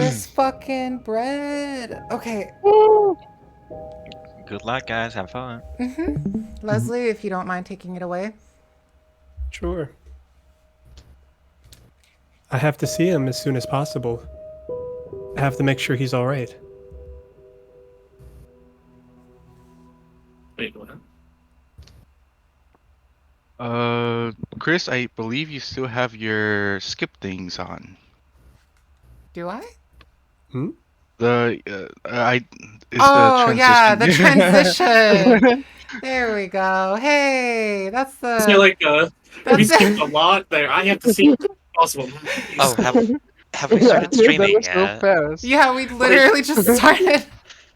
this fucking bread. Okay. Woo! Good luck, guys. Have fun. Leslie, if you don't mind taking it away. Sure. I have to see him as soon as possible. I have to make sure he's all right. Wait, what? Chris, I believe you still have your skip things on. Do I? The I is Oh, the yeah, the transition. transition. There we go. Hey, that's I feel the. like we That's skipped the. a lot there. I have to see if possible. Oh, have we Yeah, started that streaming was so yet? fast. Yeah, we literally just started.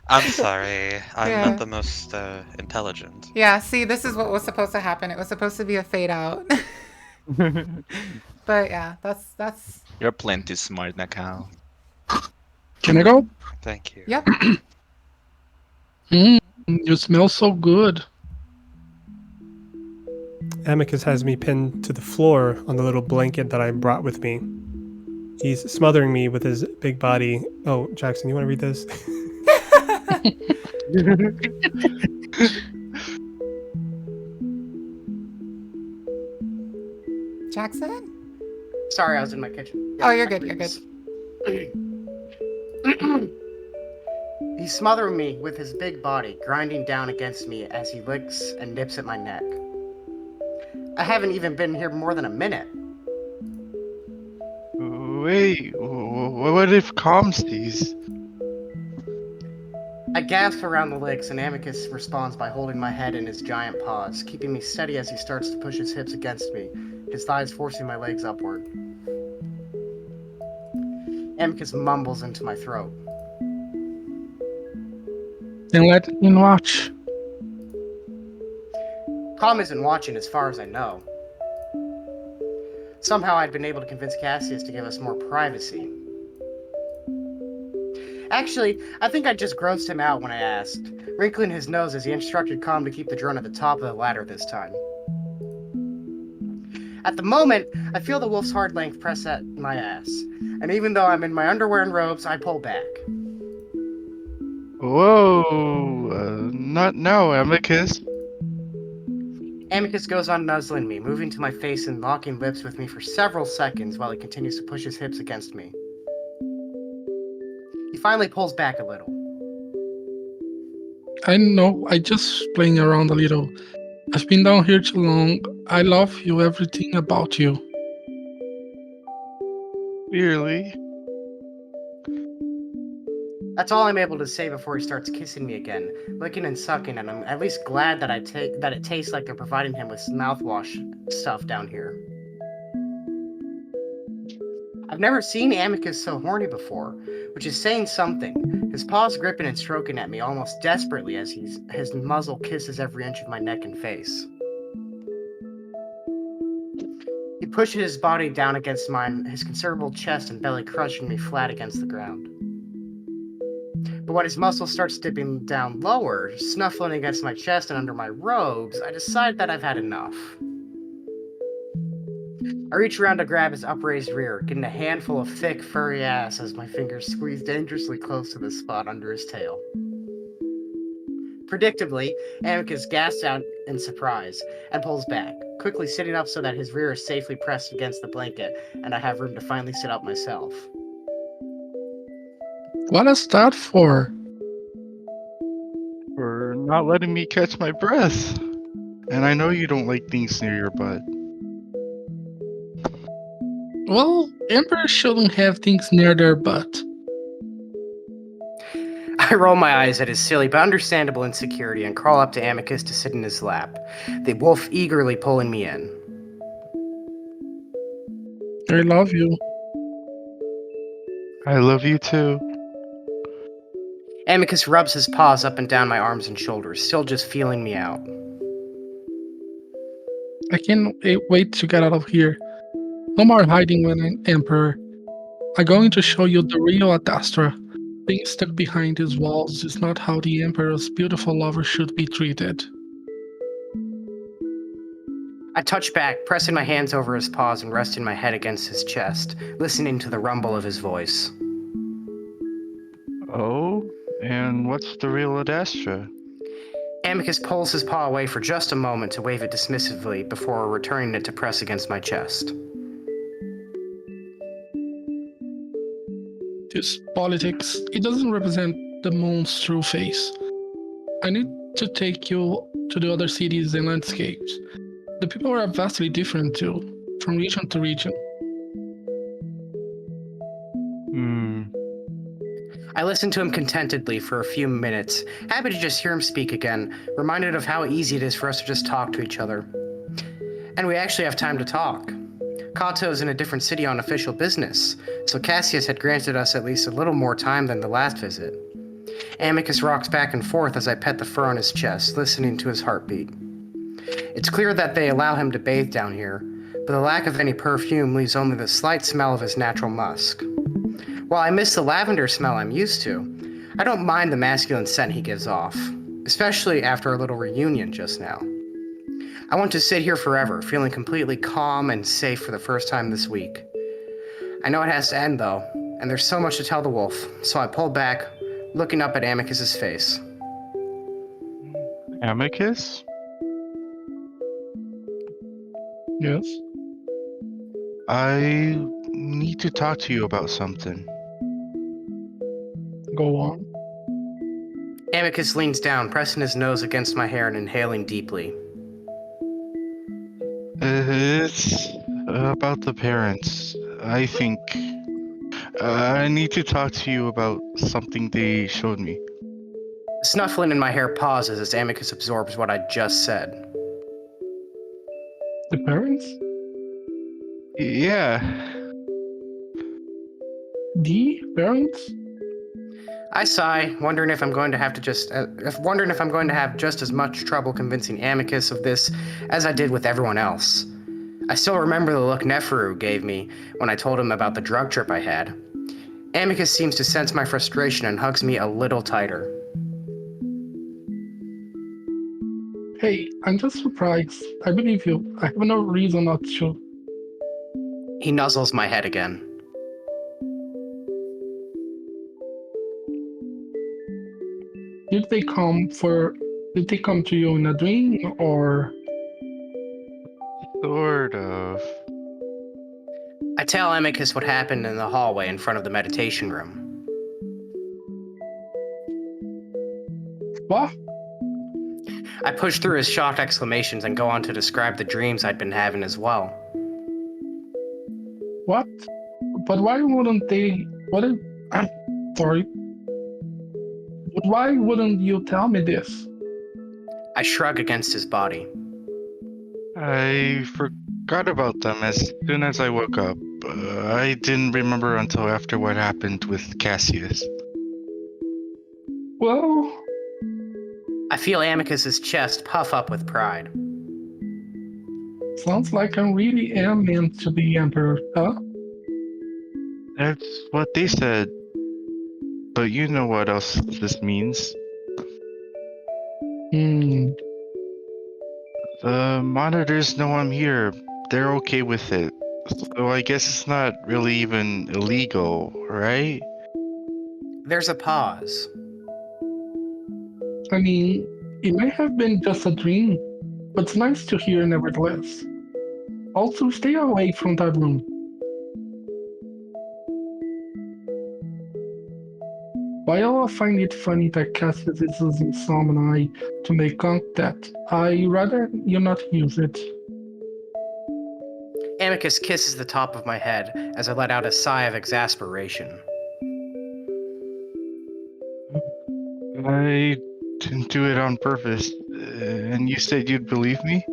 I'm sorry. I'm Yeah. not the most intelligent. Yeah, see, this is what was supposed to happen. It was supposed to be a fade out. But yeah, that's. You're plenty smart, Nakao. Can I go? Thank you. Yep. You smell so good. Amicus has me pinned to the floor on the little blanket that I brought with me. He's smothering me with his big body. Oh, Jackson, you want to read this? Jackson? Sorry, I was in my kitchen. Oh, you're good. You're good. He's smothering me with his big body, grinding down against me as he licks and nips at my neck. I haven't even been here more than a minute. Wait, what if Calm sees? I gasp around the licks, and Amicus responds by holding my head in his giant paws, keeping me steady as he starts to push his hips against me, his thighs forcing my legs upward. Amicus mumbles into my throat. Then let me watch. Calm isn't watching as far as I know. Somehow I'd been able to convince Cassius to give us more privacy. Actually, I think I just grossed him out when I asked, wrinkling his nose as he instructed Calm to keep the drone at the top of the ladder this time. At the moment, I feel the wolf's hard length press at my ass, and even though I'm in my underwear and robes, I pull back. Whoa, not now, Amicus. Amicus goes on nuzzling me, moving to my face and locking lips with me for several seconds while he continues to push his hips against me. He finally pulls back a little. I know, I just playing around a little. I've been down here too long. I love you, everything about you. Really? That's all I'm able to say before he starts kissing me again, licking and sucking, and I'm at least glad that that it tastes like they're providing him with mouthwash stuff down here. I've never seen Amicus so horny before, which is saying something. His paws gripping and stroking at me almost desperately as his muzzle kisses every inch of my neck and face. He pushes his body down against mine, his considerable chest and belly crushing me flat against the ground. But when his muscle starts dipping down lower, snuffling against my chest and under my robes, I decide that I've had enough. I reach around to grab his upraised rear, getting a handful of thick, furry ass as my fingers squeeze dangerously close to the spot under his tail. Predictably, Amicus gasps out in surprise and pulls back, quickly sitting up so that his rear is safely pressed against the blanket and I have room to finally sit up myself. What is that for? For not letting me catch my breath. And I know you don't like things near your butt. Well, emperors shouldn't have things near their butt. I roll my eyes at his silly but understandable insecurity and crawl up to Amicus to sit in his lap, the wolf eagerly pulling me in. I love you. I love you too. Amicus rubs his paws up and down my arms and shoulders, still just feeling me out. I can't wait to get out of here. No more hiding when I'm emperor. I'm going to show you the real Adastra. Being stuck behind these walls is not how the emperor's beautiful lover should be treated. I touch back, pressing my hands over his paws and resting my head against his chest, listening to the rumble of his voice. Oh? And what's the real Adastra? Amicus pulls his paw away for just a moment to wave it dismissively before returning it to press against my chest. This politics, it doesn't represent the moon's true face. I need to take you to the other cities and landscapes. The people are vastly different too, from region to region. Hmm. I listened to him contentedly for a few minutes, happy to just hear him speak again, reminded of how easy it is for us to just talk to each other. And we actually have time to talk. Cato's in a different city on official business, so Cassius had granted us at least a little more time than the last visit. Amicus rocks back and forth as I pet the fur on his chest, listening to his heartbeat. It's clear that they allow him to bathe down here, but the lack of any perfume leaves only the slight smell of his natural musk. While I miss the lavender smell I'm used to, I don't mind the masculine scent he gives off, especially after our little reunion just now. I want to sit here forever, feeling completely calm and safe for the first time this week. I know it has to end though, and there's so much to tell the wolf, so I pull back, looking up at Amicus's face. Amicus? Yes? I need to talk to you about something. Go on. Amicus leans down, pressing his nose against my hair and inhaling deeply. It's about the parents. I think I need to talk to you about something they showed me. Snuffling in my hair pauses as Amicus absorbs what I just said. The parents? Yeah. The parents? I sigh, wondering if I'm going to have just as much trouble convincing Amicus of this as I did with everyone else. I still remember the look Neferu gave me when I told him about the drug trip I had. Amicus seems to sense my frustration and hugs me a little tighter. Hey, I'm just surprised. I believe you. I have no reason not to. He nuzzles my head again. Did they come to you in a dream or? Sort of. I tell Amicus what happened in the hallway in front of the meditation room. What? I push through his shocked exclamations and go on to describe the dreams I'd been having as well. What? But why wouldn't they? I'm sorry. But why wouldn't you tell me this? I shrug against his body. I forgot about them as soon as I woke up. I didn't remember until after what happened with Cassius. Well, I feel Amicus's chest puff up with pride. sounds like I really am meant to be emperor, huh? That's what they said. But you know what else this means. Hmm. The monitors know I'm here. They're okay with it. So I guess it's not really even illegal, right? There's a pause. I mean, it may have been just a dream, but it's nice to hear nevertheless. Also, stay away from that room. While I find it funny that Cassius is using summon eye to make contact, I rather you not use it. Amicus kisses the top of my head as I let out a sigh of exasperation. I didn't do it on purpose. And you said you'd believe me?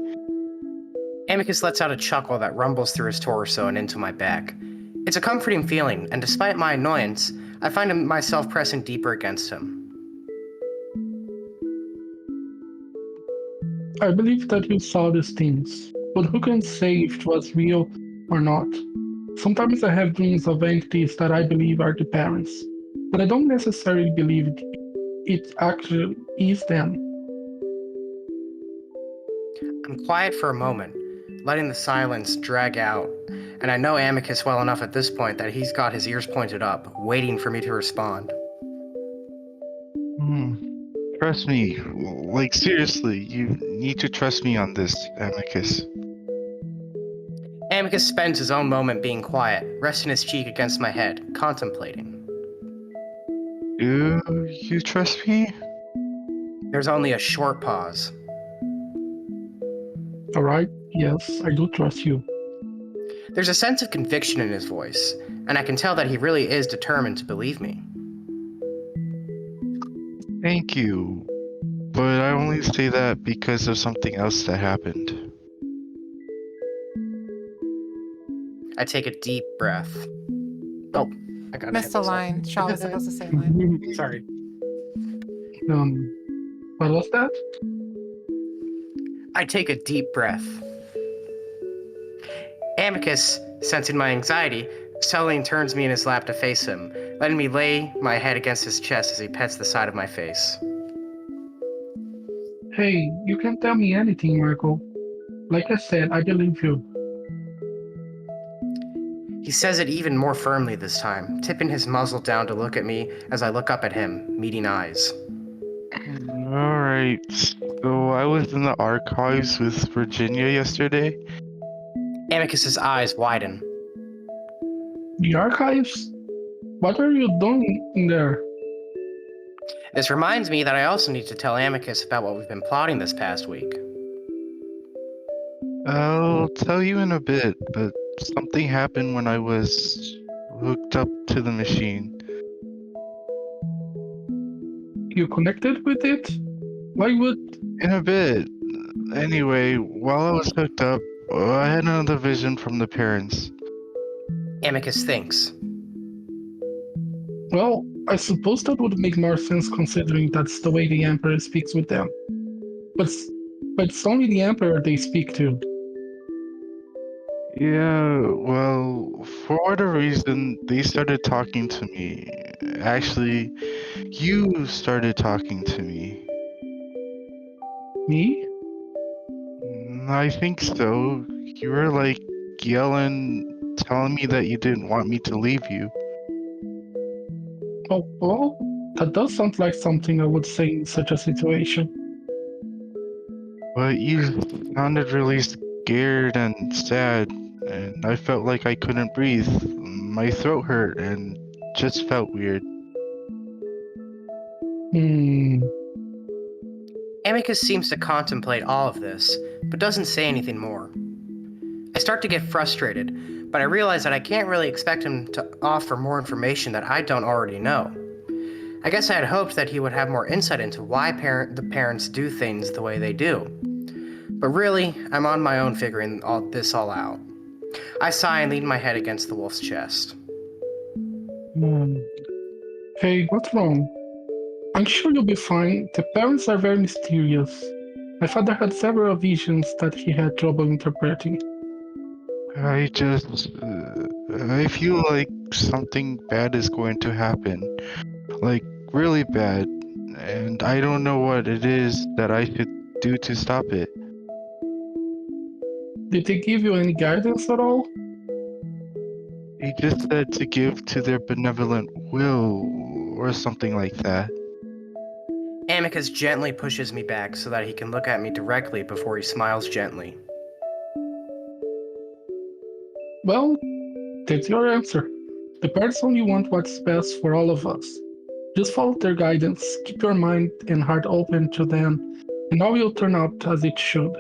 Amicus lets out a chuckle that rumbles through his torso and into my back. It's a comforting feeling, and despite my annoyance, I find myself pressing deeper against him. I believe that you saw these things, but who can say if it was real or not? Sometimes I have dreams of entities that I believe are the parents, but I don't necessarily believe it actually is them. I'm quiet for a moment, letting the silence drag out, and I know Amicus well enough at this point that he's got his ears pointed up, waiting for me to respond. Trust me. Like, seriously, you need to trust me on this, Amicus. Amicus spends his own moment being quiet, resting his cheek against my head, contemplating. Do you trust me? There's only a short pause. Alright, yes, I do trust you. There's a sense of conviction in his voice, and I can tell that he really is determined to believe me. Thank you. But I only say that because of something else that happened. I take a deep breath. Oh, I got Missed a line. Shaw was supposed to say a line. Sorry. What was that? I take a deep breath. Amicus, sensing my anxiety, suddenly turns me in his lap to face him, letting me lay my head against his chest as he pets the side of my face. Hey, you can tell me anything, Marco. Like I said, I believe you. He says it even more firmly this time, tipping his muzzle down to look at me as I look up at him, meeting eyes. Alright, so I was in the archives with Virginia yesterday. Amicus's eyes widen. The archives? What are you doing in there? This reminds me that I also need to tell Amicus about what we've been plotting this past week. I'll tell you in a bit, but something happened when I was hooked up to the machine. You connected with it? Why would... In a bit. Anyway, while I was hooked up, I had another vision from the parents. Amicus thinks. Well, I suppose that would make more sense considering that's the way the Emperor speaks with them. But it's only the Emperor they speak to. Yeah, well, for whatever reason, they started talking to me. Actually, you started talking to me. Me? I think so. You were like yelling, telling me that you didn't want me to leave you. Oh, well, that does sound like something I would say in such a situation. But you sounded really scared and sad, and I felt like I couldn't breathe. My throat hurt and just felt weird. Amicus seems to contemplate all of this, but doesn't say anything more. I start to get frustrated, but I realize that I can't really expect him to offer more information that I don't already know. I guess I had hoped that he would have more insight into why the parents do things the way they do. But really, I'm on my own figuring all this out. I sigh and lean my head against the wolf's chest. Hey, what's wrong? I'm sure you'll be fine. The parents are very mysterious. My father had several visions that he had trouble interpreting. I feel like something bad is going to happen. Like, really bad. And I don't know what it is that I should do to stop it. Did they give you any guidance at all? They just said to give to their benevolent will, or something like that. Amicus gently pushes me back so that he can look at me directly before he smiles gently. Well, that's your answer. The parents only want what's best for all of us. Just follow their guidance, keep your mind and heart open to them, and all will turn out as it should.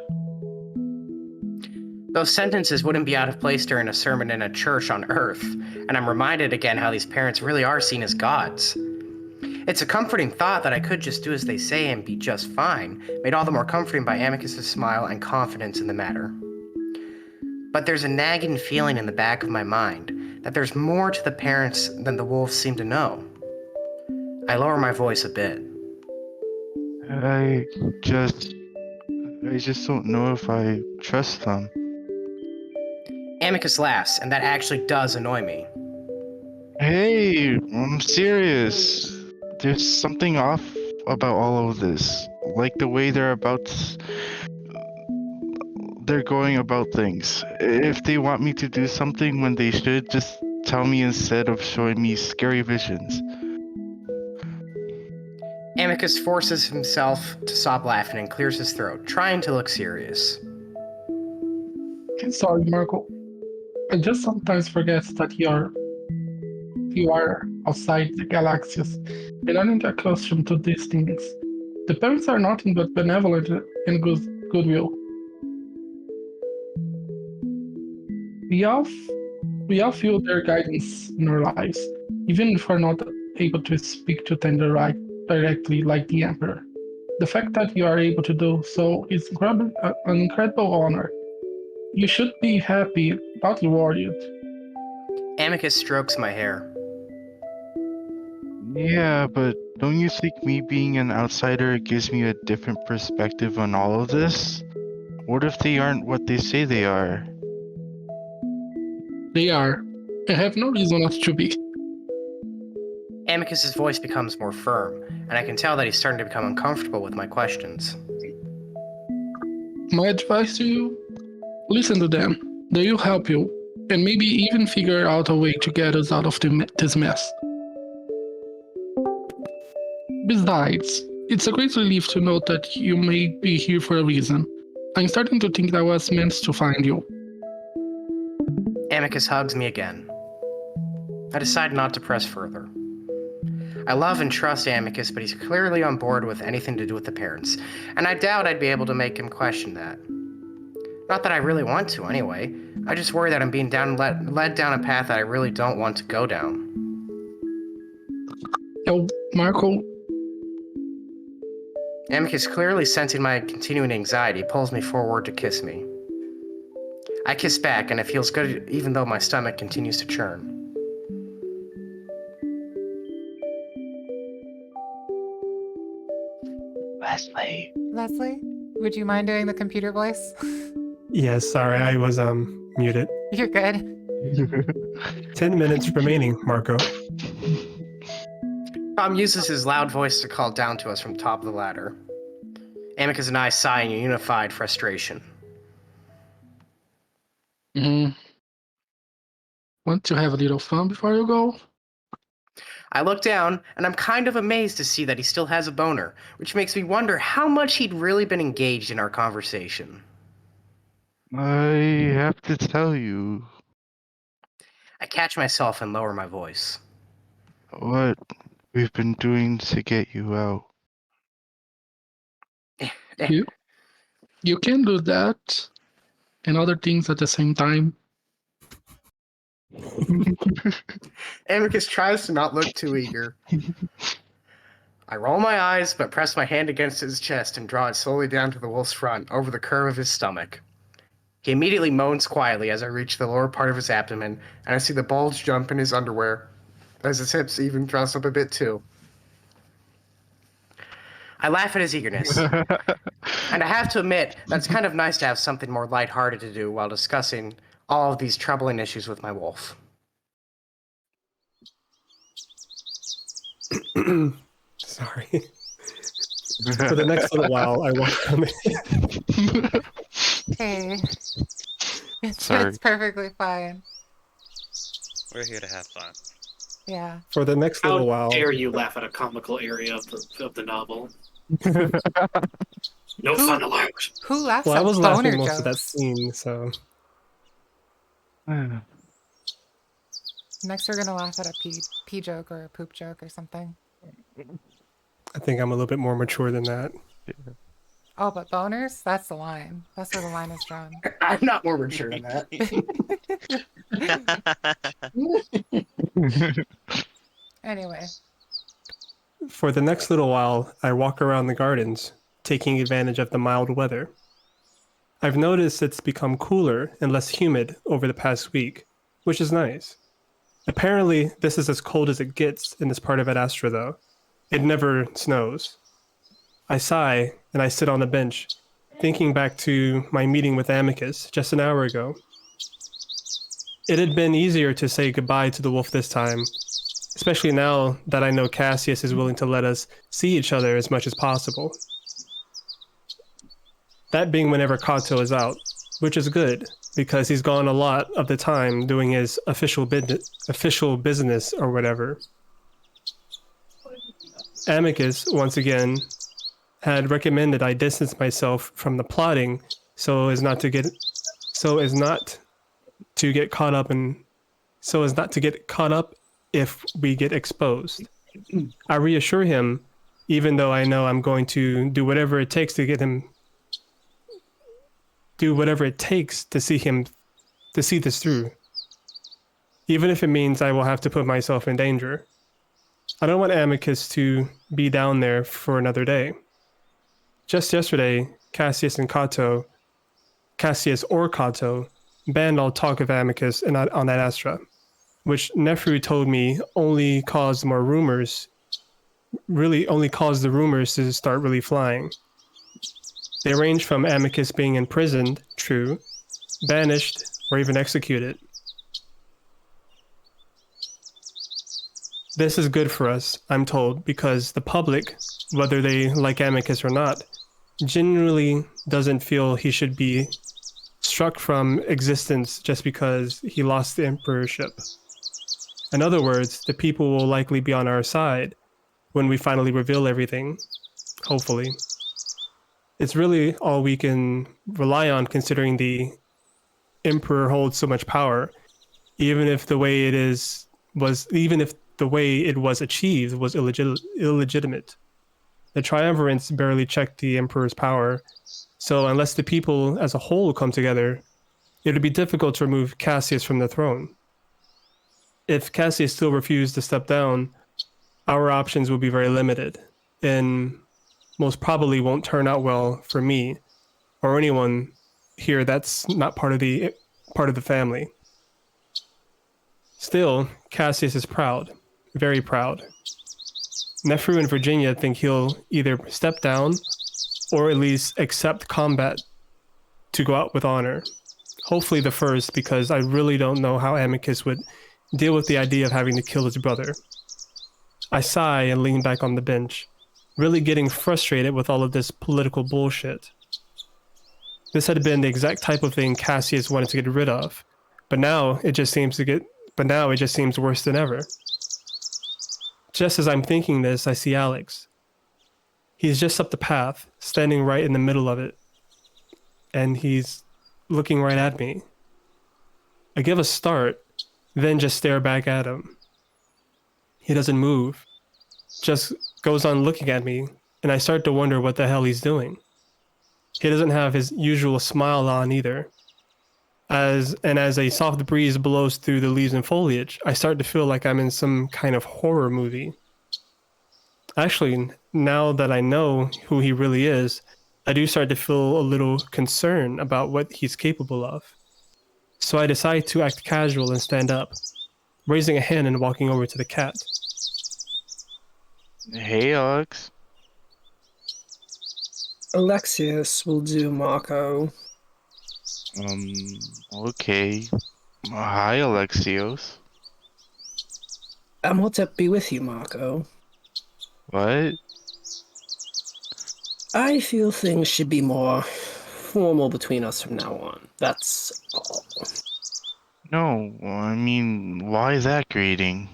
Those sentences wouldn't be out of place during a sermon in a church on Earth, and I'm reminded again how these parents really are seen as gods. It's a comforting thought that I could just do as they say and be just fine, made all the more comforting by Amicus's smile and confidence in the matter. But there's a nagging feeling in the back of my mind that there's more to the parents than the wolves seem to know. I lower my voice a bit. I just don't know if I trust them. Amicus laughs, and that actually does annoy me. Hey, I'm serious. There's something off about all of this. Like the way they're going about things. If they want me to do something when they should just tell me instead of showing me scary visions. Amicus forces himself to stop laughing and clears his throat, trying to look serious. Sorry, Marco. I just sometimes forget that you are outside the Alexios and aren't accustomed to these things. The parents are nothing but benevolent and goodwill. We all feel their guidance in our lives, even if we're not able to speak to them directly like the Emperor. The fact that you are able to do so is an incredible honor. You should be happy, not worried. Amicus strokes my hair. Yeah, but don't you think me being an outsider gives me a different perspective on all of this? What if they aren't what they say they are? They are. I have no reason not to be. Amicus's voice becomes more firm, and I can tell that he's starting to become uncomfortable with my questions. My advice to you, listen to them. They will help you, and maybe even figure out a way to get us out of this mess. Besides, it's a great relief to know that you may be here for a reason. I'm starting to think I was meant to find you. Amicus hugs me again. I decide not to press further. I love and trust Amicus, but he's clearly on board with anything to do with the parents, and I doubt I'd be able to make him question that. Not that I really want to, anyway. I just worry that I'm being led down a path that I really don't want to go down. Oh, Marco, Amicus, clearly sensing my continuing anxiety, pulls me forward to kiss me. I kiss back, and it feels good even though my stomach continues to churn. Leslie, would you mind doing the computer voice? Yes, sorry, I was muted. You're good. 10 minutes remaining, Marco. Tom uses his loud voice to call down to us from top of the ladder. Amicus and I sigh in unified frustration. Want to have a little fun before you go? I look down, and I'm kind of amazed to see that he still has a boner, which makes me wonder how much he'd really been engaged in our conversation. I have to tell you, I catch myself and lower my voice. what we've been doing to get you out. You can do that and other things at the same time. Amicus tries to not look too eager. I roll my eyes, but press my hand against his chest and draw it slowly down to the wolf's front, over the curve of his stomach. He immediately moans quietly as I reach the lower part of his abdomen, and I see the bulge jump in his underwear, as his hips even thrust up a bit too. I laugh at his eagerness, and I have to admit that it's kind of nice to have something more lighthearted to do while discussing all of these troubling issues with my wolf. Sorry. For the next little while, I walk around the... Hey. Sorry. It's perfectly fine. We're here to have fun. Yeah. For the next little How while... dare you laugh at a comical area of the novel? No fun allowed. Who laughs Well, at I was boner laughing most jokes? of that scene, so... Next we're gonna laugh at a pee joke or a poop joke or something. I think I'm a little bit more mature than that. Oh, but boners? That's the line. That's where the line is drawn. I'm not more mature than that. Anyway. For the next little while, I walk around the gardens, taking advantage of the mild weather. I've noticed it's become cooler and less humid over the past week, which is nice. Apparently, this is as cold as it gets in this part of Adastra, though. It never snows. I sigh, and I sit on a bench, thinking back to my meeting with Amicus just an hour ago. It had been easier to say goodbye to the wolf this time, especially now that I know Cassius is willing to let us see each other as much as possible. That being whenever Cato is out, which is good, because he's gone a lot of the time doing his official business or whatever. Amicus, once again, had recommended I distance myself from the plotting so as not to get caught up if we get exposed. I reassure him, even though I know I'm going to do whatever it takes to see this through. Even if it means I will have to put myself in danger. I don't want Amicus to be down there for another day. Just yesterday, Cassius or Cato, banned all talk of Amicus on Adastra, which Neferu told me only caused the rumors to start really flying. They range from Amicus being imprisoned, true, banished, or even executed. This is good for us, I'm told, because the public, whether they like Amicus or not, genuinely doesn't feel he should be struck from existence just because he lost the emperorship. In other words, the people will likely be on our side when we finally reveal everything, hopefully. It's really all we can rely on considering the emperor holds so much power, even if the way it was achieved was illegitimate. The triumvirates barely checked the emperor's power, so unless the people as a whole come together, it would be difficult to remove Cassius from the throne. If Cassius still refused to step down, our options will be very limited, and most probably won't turn out well for me or anyone here that's not part of the family. Still, Cassius is proud, very proud. Neferu and Virginia think he'll either step down or at least accept combat to go out with honor. Hopefully the first, because I really don't know how Amicus would deal with the idea of having to kill his brother. I sigh and lean back on the bench, really getting frustrated with all of this political bullshit. This had been the exact type of thing Cassius wanted to get rid of, but now it just seems worse than ever. Just as I'm thinking this, I see Alex. He's just up the path, standing right in the middle of it, and he's looking right at me. I give a start, then just stare back at him. He doesn't move, just goes on looking at me, and I start to wonder what the hell he's doing. He doesn't have his usual smile on either. As a soft breeze blows through the leaves and foliage, I start to feel like I'm in some kind of horror movie. Actually, now that I know who he really is, I do start to feel a little concerned about what he's capable of. So I decide to act casual and stand up, raising a hand and walking over to the cat. Hey, Alex. Alexios will do, Marco. Okay. Hi, Alexios. Amhotep be with you, Marco. What? I feel things should be more formal between us from now on. That's all. No, I mean, why that greeting?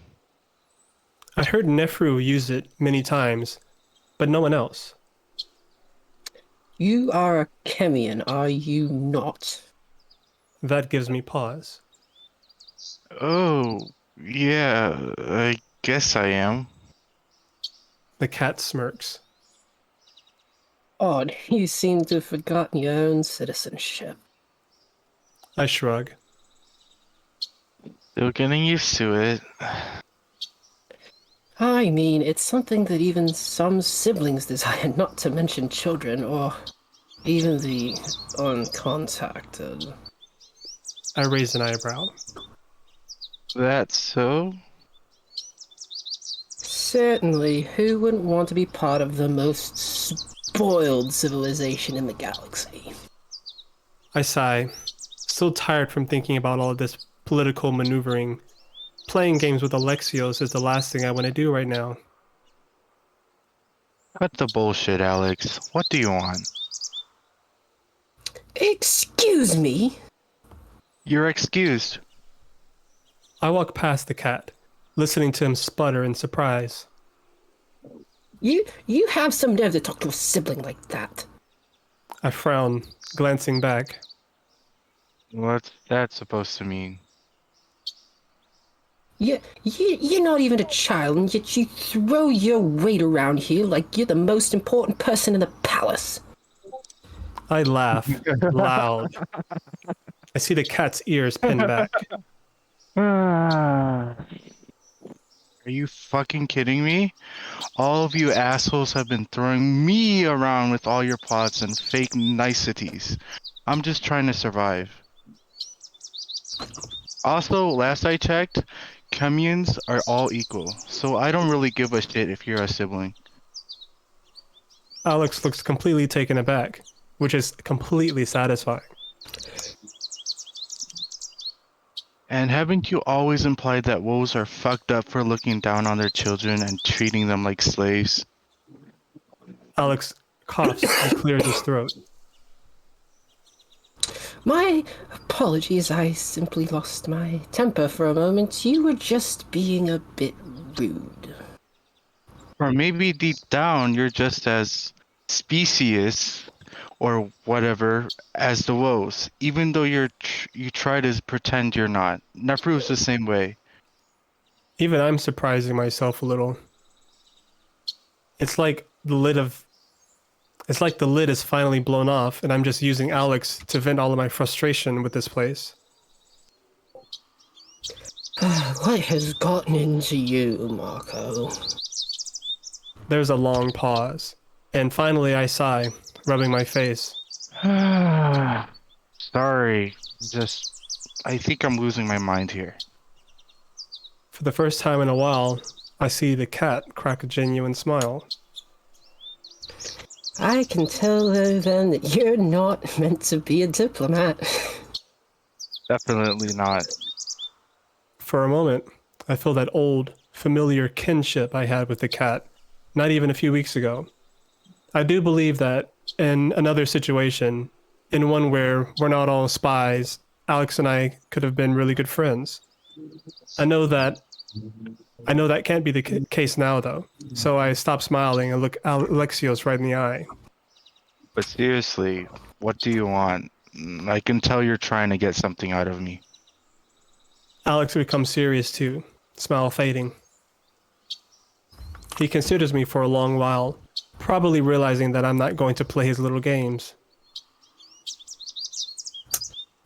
I heard Neferu use it many times, but no one else. You are a Chemian, are you not? That gives me pause. Oh, yeah, I guess I am. The cat smirks. Odd, you seem to have forgotten your own citizenship. I shrug. Still getting used to it. I mean, it's something that even some siblings desire, not to mention children, or even the uncontacted. I raise an eyebrow. That's so? Certainly, who wouldn't want to be part of the most spoiled civilization in the galaxy? I sigh, still tired from thinking about all of this political maneuvering. Playing games with Alexios is the last thing I want to do right now. Cut the bullshit, Alex. What do you want? Excuse me? You're excused. I walk past the cat, listening to him sputter in surprise. You have some nerve to talk to a sibling like that. I frown, glancing back. What's that supposed to mean? You're not even a child, and yet you throw your weight around here like you're the most important person in the palace. I laugh, loud. I see the cat's ears pinned back. Are you fucking kidding me? All of you assholes have been throwing me around with all your plots and fake niceties. I'm just trying to survive. Also, last I checked, communes are all equal, so I don't really give a shit if you're a sibling. Alex looks completely taken aback, which is completely satisfying. And haven't you always implied that wolves are fucked up for looking down on their children and treating them like slaves? Alex coughs and clears his throat. My apologies, I simply lost my temper for a moment. You were just being a bit rude. Or maybe deep down you're just as specious or whatever as the wolves, even though you try to pretend you're not. Neferu's the same way. Even I'm surprising myself a little. It's like the lid is finally blown off, and I'm just using Alex to vent all of my frustration with this place. What has gotten into you, Marco? There's a long pause, and finally I sigh, rubbing my face. Sorry, I think I'm losing my mind here. For the first time in a while, I see the cat crack a genuine smile. I can tell, though, then, that you're not meant to be a diplomat. Definitely not. For a moment, I feel that old, familiar kinship I had with the cat, not even a few weeks ago. I do believe that in another situation, in one where we're not all spies, Alex and I could have been really good friends. I know that can't be the case now, though. So I stop smiling and look Alexios right in the eye. But seriously, what do you want? I can tell you're trying to get something out of me. Alex becomes serious too, smile fading. He considers me for a long while, probably realizing that I'm not going to play his little games.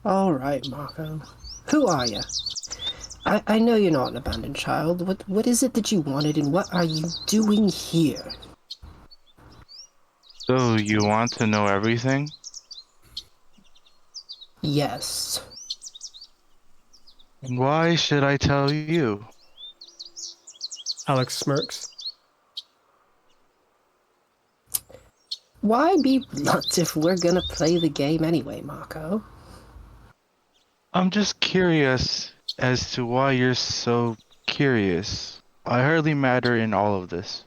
All right, Marco. Who are you? I know you're not an abandoned child. What is it that you wanted, and what are you doing here? So, you want to know everything? Yes. Why should I tell you? Alex smirks. Why be blunt if we're gonna play the game anyway, Marco? I'm just curious as to why you're so curious. I hardly matter in all of this.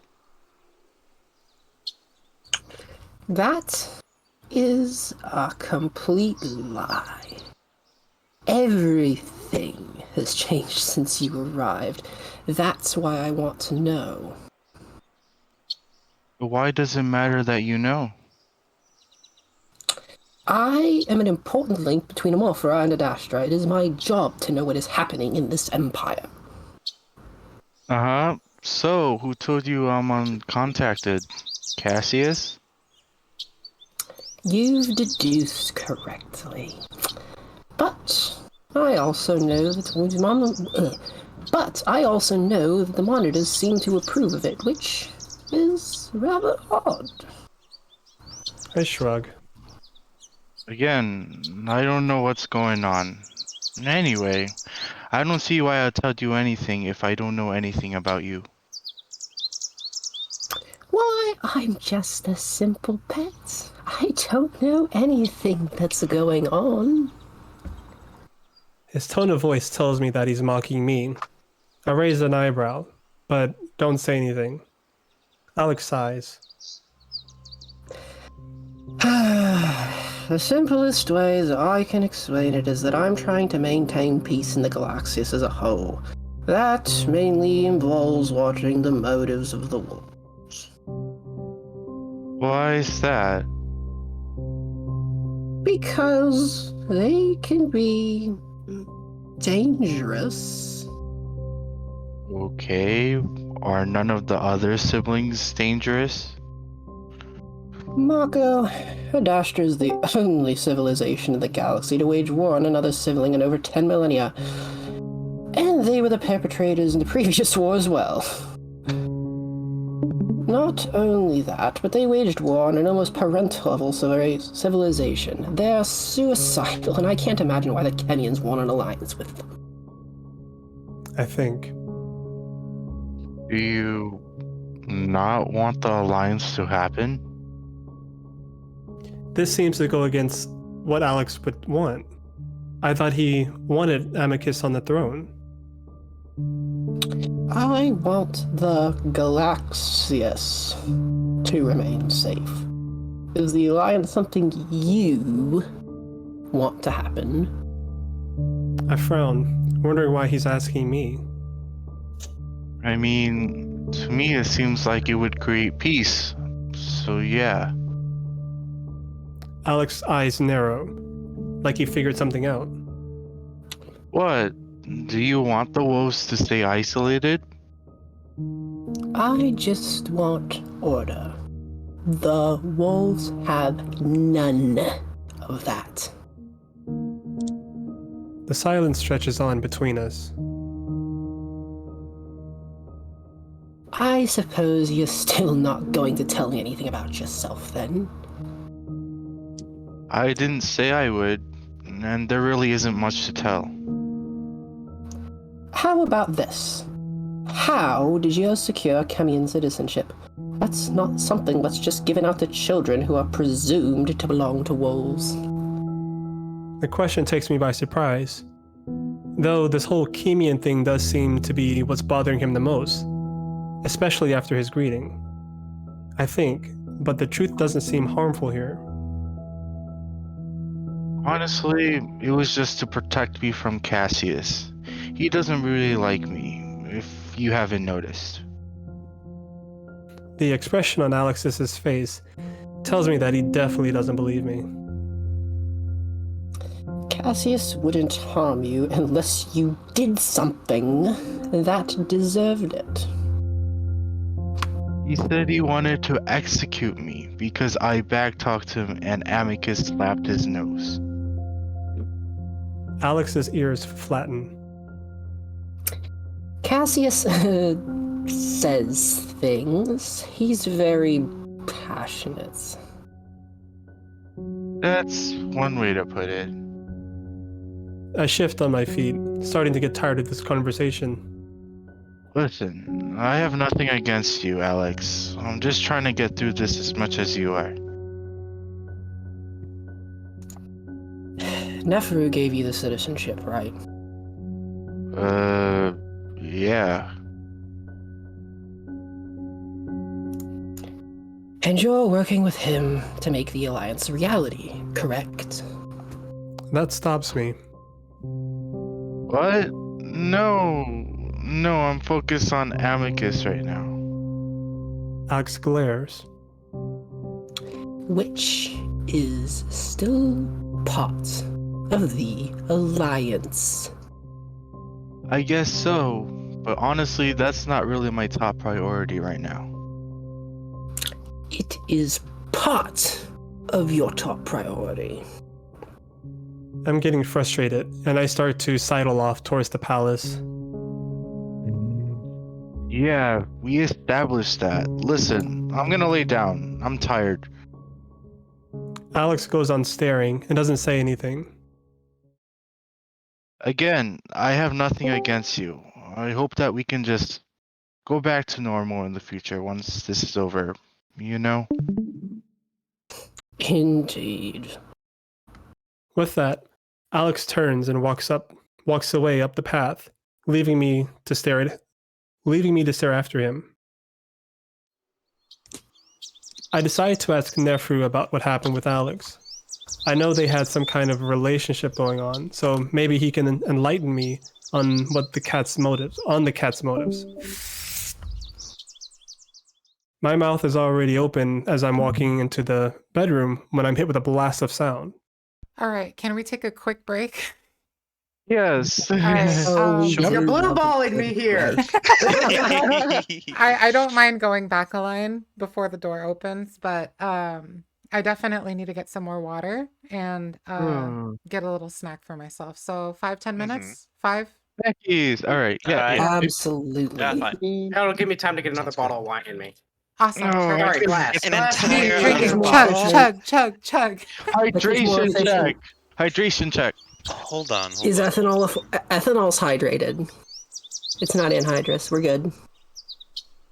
That is a complete lie. Everything has changed since you arrived. That's why I want to know. But why does it matter that you know? I am an important link between Amorphra and Adastra. It is my job to know what is happening in this empire. Uh-huh. So, who told you I'm uncontacted? Cassius? You've deduced correctly. But I also know that the monitors seem to approve of it, which is rather odd. I shrug. Again, I don't know what's going on. Anyway, I don't see why I'll tell you anything if I don't know anything about you. Why, I'm just a simple pet. I don't know anything that's going on. His tone of voice tells me that he's mocking me. I raise an eyebrow, but don't say anything. Alex sighs. The simplest way that I can explain it is that I'm trying to maintain peace in the Galaxius as a whole. That mainly involves watching the motives of the wolves. Why is that? Because they can be dangerous. Okay. Are none of the other siblings dangerous? Marco, Adastra is the only civilization in the galaxy to wage war on another sibling in over 10 millennia. And they were the perpetrators in the previous war as well. Not only that, but they waged war on an almost parental level civilization. They're suicidal, and I can't imagine why the Kenyans want an alliance with them. I think. Do you not want the alliance to happen? This seems to go against what Alex would want. I thought he wanted Amicus on the throne. I want the Alexios to remain safe. Is the alliance something you want to happen? I frown, wondering why he's asking me. I mean, to me it seems like it would create peace. So yeah. Alex's eyes narrow, like he figured something out. What? Do you want the wolves to stay isolated? I just want order. The wolves have none of that. The silence stretches on between us. I suppose you're still not going to tell me anything about yourself, then? I didn't say I would, and there really isn't much to tell. How about this? How did you secure Kenyan citizenship? That's not something that's just given out to children who are presumed to belong to wolves. The question takes me by surprise. Though this whole Kenyan thing does seem to be what's bothering him the most, especially after his greeting. I think, but the truth doesn't seem harmful here. Honestly, it was just to protect me from Cassius. He doesn't really like me, if you haven't noticed. The expression on Alexius's face tells me that he definitely doesn't believe me. Cassius wouldn't harm you unless you did something that deserved it. He said he wanted to execute me because I backtalked him and Amicus slapped his nose. Alex's ears flatten. Cassius says things. He's very passionate. That's one way to put it. I shift on my feet, starting to get tired of this conversation. Listen, I have nothing against you, Alex. I'm just trying to get through this as much as you are. Neferu gave you the citizenship, right? Yeah. And you're working with him to make the alliance a reality, correct? That stops me. What? No, I'm focused on Amicus right now. Alex glares. Which is still part of the alliance. I guess so, but honestly, that's not really my top priority right now. It is part of your top priority. I'm getting frustrated, and I start to sidle off towards the palace. Yeah, we established that. Listen, I'm gonna lay down. I'm tired. Alex goes on staring and doesn't say anything. Again, I have nothing against you. I hope that we can just go back to normal in the future once this is over, you know? Indeed. With that, Alex turns and walks away up the path, leaving me to stare after him. I decide to ask Neferu about what happened with Alex. I know they had some kind of relationship going on, so maybe he can enlighten me on the cat's motives. My mouth is already open as I'm walking into the bedroom when I'm hit with a blast of sound. All right, can we take a quick break? Yes. All right. Oh, we Sure. do You're blue love a balling good me here. break. I don't mind going back a line before the door opens, but I definitely need to get some more water and get a little snack for myself. So 5-10 minutes? 5? Becky's. All right. Yeah. Yeah. Absolutely. Yeah, fine. That'll give me time to get another Sounds good. bottle of wine in me. Awesome. Oh, I Sorry, can- glass. An Glass. entire Drink it. other Chug, bottle? chug, chug, chug. Hydration efficient. check. Hydration check. Hold on. Is ethanol's hydrated? It's not anhydrous. We're good.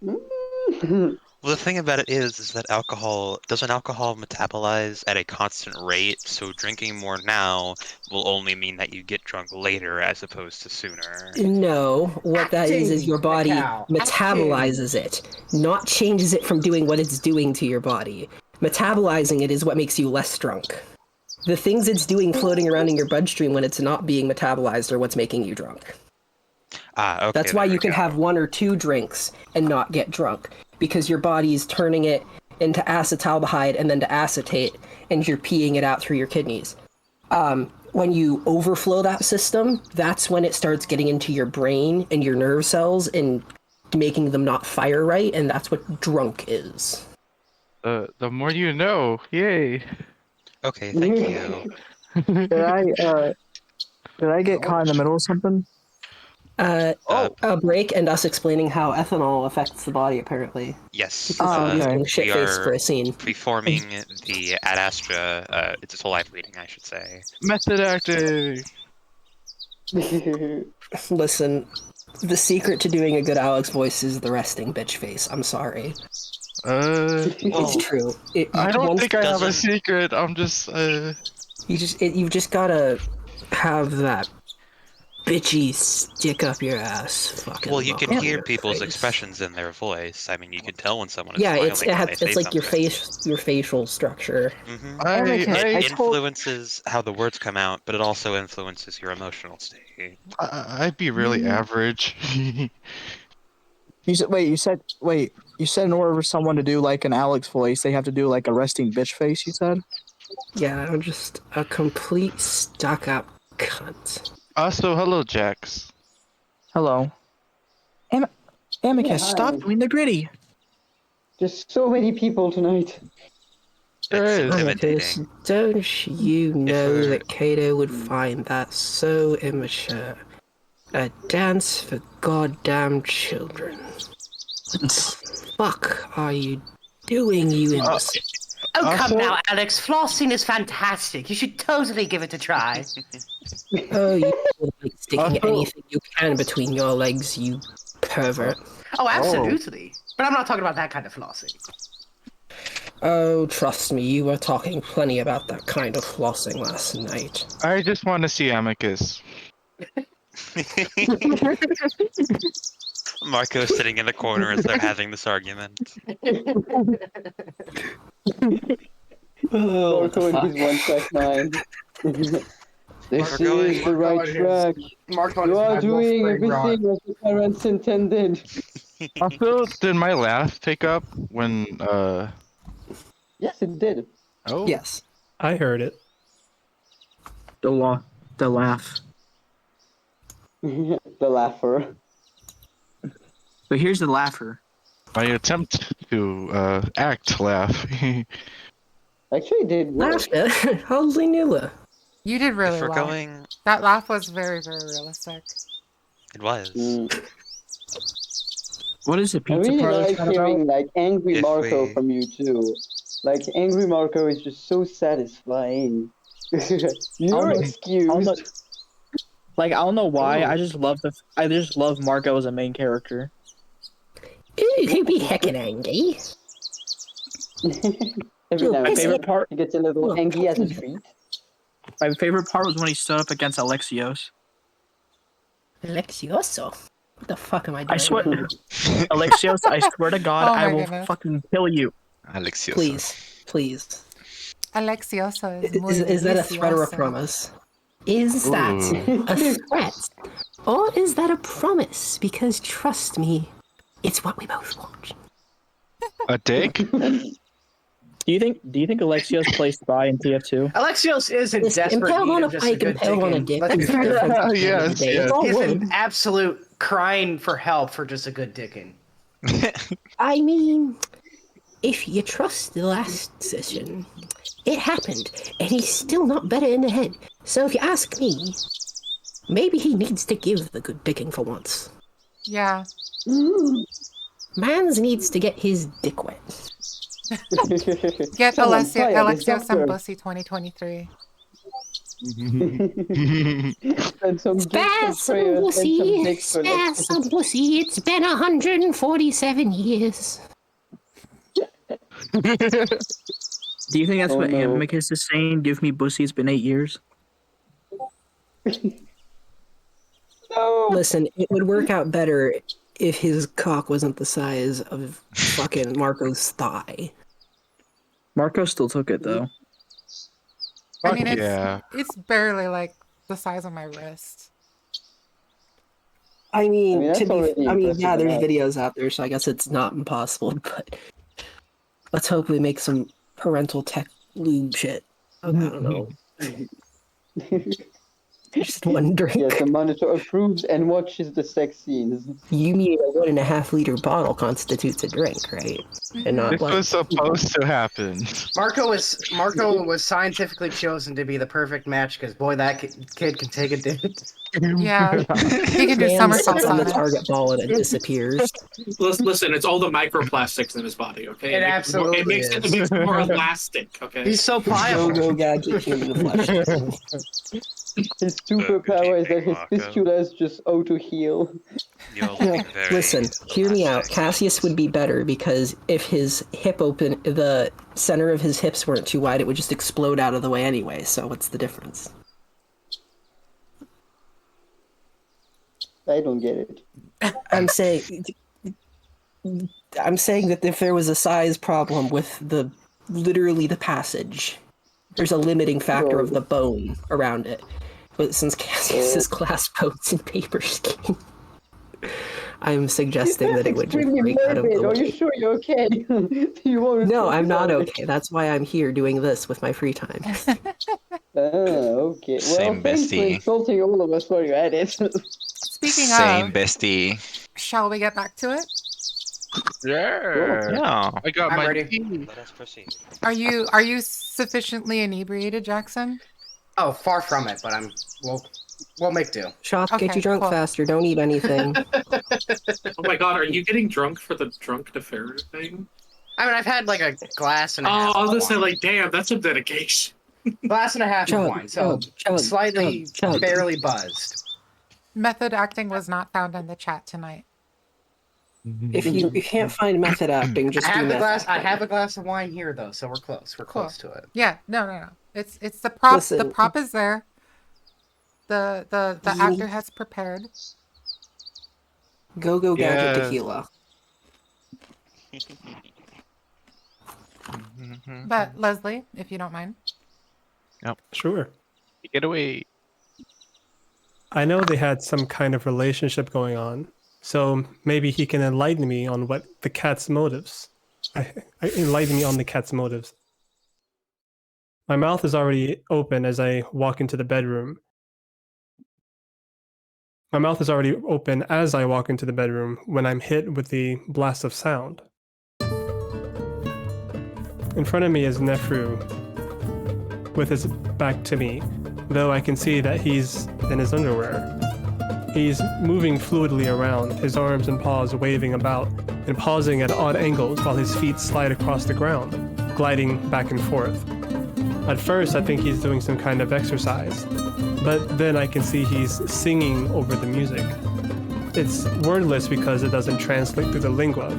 Well, the thing about it is that alcohol doesn't alcohol metabolize at a constant rate. So drinking more now will only mean that you get drunk later as opposed to sooner. No, what that is your body Macau. metabolizes it, not changes it from doing what it's doing to your body. Metabolizing it is what makes you less drunk. The things it's doing floating around in your bloodstream when it's not being metabolized are what's making you drunk. Okay. That's why there you we can go. have 1 or 2 drinks and not get drunk, because your body's turning it into acetaldehyde and then to acetate, and you're peeing it out through your kidneys. When you overflow that system, that's when it starts getting into your brain and your nerve cells and making them not fire right, and that's what drunk is. The more you know. Yay. Okay, thank you. Did I get caught in the middle of something? A break and us explaining how ethanol affects the body, apparently. Yes. Because he's okay. getting We shit-faced for are a scene. preforming the Adastra. It's a live reading, I should say. Method acting. Listen, the secret to doing a good Alex voice is the resting bitch face. I'm sorry. It's true. I don't think I have a doesn't- secret. I'm just. You've just gotta have that bitchy stick up your ass fucking. Well, you can look on hear your people's face. expressions in their voice. I mean, you can tell when someone is Yeah, smiling it's when they say it's like something. your facial structure. Mhm. I It influences how the words come out, but it also influences your emotional state. I'd be really average. You said in order for someone to do like an Alex voice, they have to do like a resting bitch face. You said. Yeah, I'm just a complete stuck-up cunt. Also, hello, Jax. Hello. Amicus, Yeah, stop hi. doing the gritty. Just so many people tonight. There It's is. Amicus, intimidating. don't you know I- that Cato would find that so immature? A dance for goddamn children. What the fuck are you doing, you imbecile? Oh, come Also- now, Alex. Flossing is fantastic. You should totally give it a try. Oh, you like sticking Also- anything you can between your legs, you pervert. Oh, absolutely. But I'm not talking about that kind of flossing. Oh, trust me, you were talking plenty about that kind of flossing last night. I just want to see Amicus. Marco sitting in the corner as they're having this argument. Marco and his one-track mind. This Marco is the right track. You are doing everything as the parents intended. Also, did my laugh take up when Yes, it did. Oh. Yes. I heard it. The laugh. The laugher. But here's the laugher. My attempt to act laugh. Actually, it did work. Laughter? Holy newer. You did really If we're well. going, That laugh was very, very realistic. it was. What is the I pizza really parlor like chat about? hearing like angry If Marco we- from you too. Like angry Marco is just so satisfying. You're I'll excused. Like I don't know why. Oh. I just love Marco as a main character. Ooh, he'd be heckin' angry. Every now My and favorite then part. he gets a little angry as a treat. My favorite part was when he stood up against Alexios. Alexioso. What the fuck am I doing? I swear, Alexios. I swear to God, Oh my I will goodness. fucking kill you. Alexios. Please. Alexioso is muy Is that a threat or a delicioso. promise? Is that a threat? Or is that a promise? Because trust me, it's what we both want. A dick? Do you think Alexios placed by in TF2? Alexios is in Listen, desperate impaled need on a of just a pike, good impaled on a dicking. dick. Let's be That's the fair. difference at the end of the Yes, day. yes. It's all He's wood. in absolute crying for help for just a good dicking. I mean, if you trust the last session, it happened, and he's still not better in the head. So if you ask me, maybe he needs to give the good dicking for once. Yeah. Mans needs to get his dick wet. Get Someone fire this Alexios and doctor. Bussy 2023. And some Spare gifts some and prayers and some pussy, dicks for spare it. some pussy. It's been 147 years. Do you think that's Oh, what no. Amicus is saying? Give me bussy. It's been 8 years. No. Listen, it would work out better if his cock wasn't the size of fucking Marco's thigh. Marco still took it though. I mean, yeah. it's barely like the size of my wrist. I mean, that's already yeah, impressive there's enough. videos out there, so I guess it's not impossible, but let's hope we make some parental tech lube shit. I don't know. Just wondering. Yes, the monitor approves and watches the sex scenes. You mean a 1.5 liter bottle constitutes a drink, right? And not This like was supposed to happen. Marco was scientifically chosen to be the perfect match because boy, that kid can take a dick. Yeah. He can do man somersaults sits on on the it. target ball and it disappears. Listen, it's all the microplastics in his body, okay? It absolutely it makes is. it makes it more elastic, okay? He's so pliable. Go gadget human flesh. His superpower is that his Marco. fistula is just auto heal. You're looking very Listen, hear me out. elastic. Cassius would be better because if his the center of his hips weren't too wide, it would just explode out of the way anyway. So what's the difference? I don't get it. I'm saying that if there was a size problem with literally the passage, there's a limiting factor of the bone around it. But since Cassius is glass bones and paper skin, I'm suggesting that it would just Extremely break out of the morbid. Are you way. sure you're okay? You won't No, I'm not focus on it. okay. That's why I'm here doing this with my free time. Okay. Well, Same thanks for bestie. insulting all of us while you're at it. Speaking Same of, bestie. shall we get back to it? Yeah. Yeah. I got I'm my ready. tea. Let us proceed. Are you sufficiently inebriated, Jackson? Oh, far from it, but we'll make do. Shots Okay, get you drunk cool. faster. Don't eat anything. Oh my god, are you getting drunk for the drunk Neferu thing? I mean, I've had like a glass and a Oh, half. I was of gonna say, wine. like, damn, that's some dedication. Glass and a half of Chug, wine, so chug, slightly, chug. barely buzzed. Method acting was not found in the chat tonight. If you can't find method acting, just I do have the method glass. I acting. have a glass of wine here, though, so we're close. We're Cool. close to it. Yeah, no. It's the prop. The Listen. prop is there. The actor has prepared. Go gadget Yes. tequila. But Leslie, if you don't mind. Sure. Get away. I know they had some kind of relationship going on, so maybe he can enlighten me on what the cat's motives. Enlighten me on the cat's motives. My mouth is already open as I walk into the bedroom. My mouth is already open as I walk into the bedroom when I'm hit with the blast of sound. In front of me is Neferu, with his back to me, though I can see that he's in his underwear. He's moving fluidly around, his arms and paws waving about and pausing at odd angles while his feet slide across the ground, gliding back and forth. At first, I think he's doing some kind of exercise, but then I can see he's singing over the music. It's wordless because it doesn't translate through the lingua,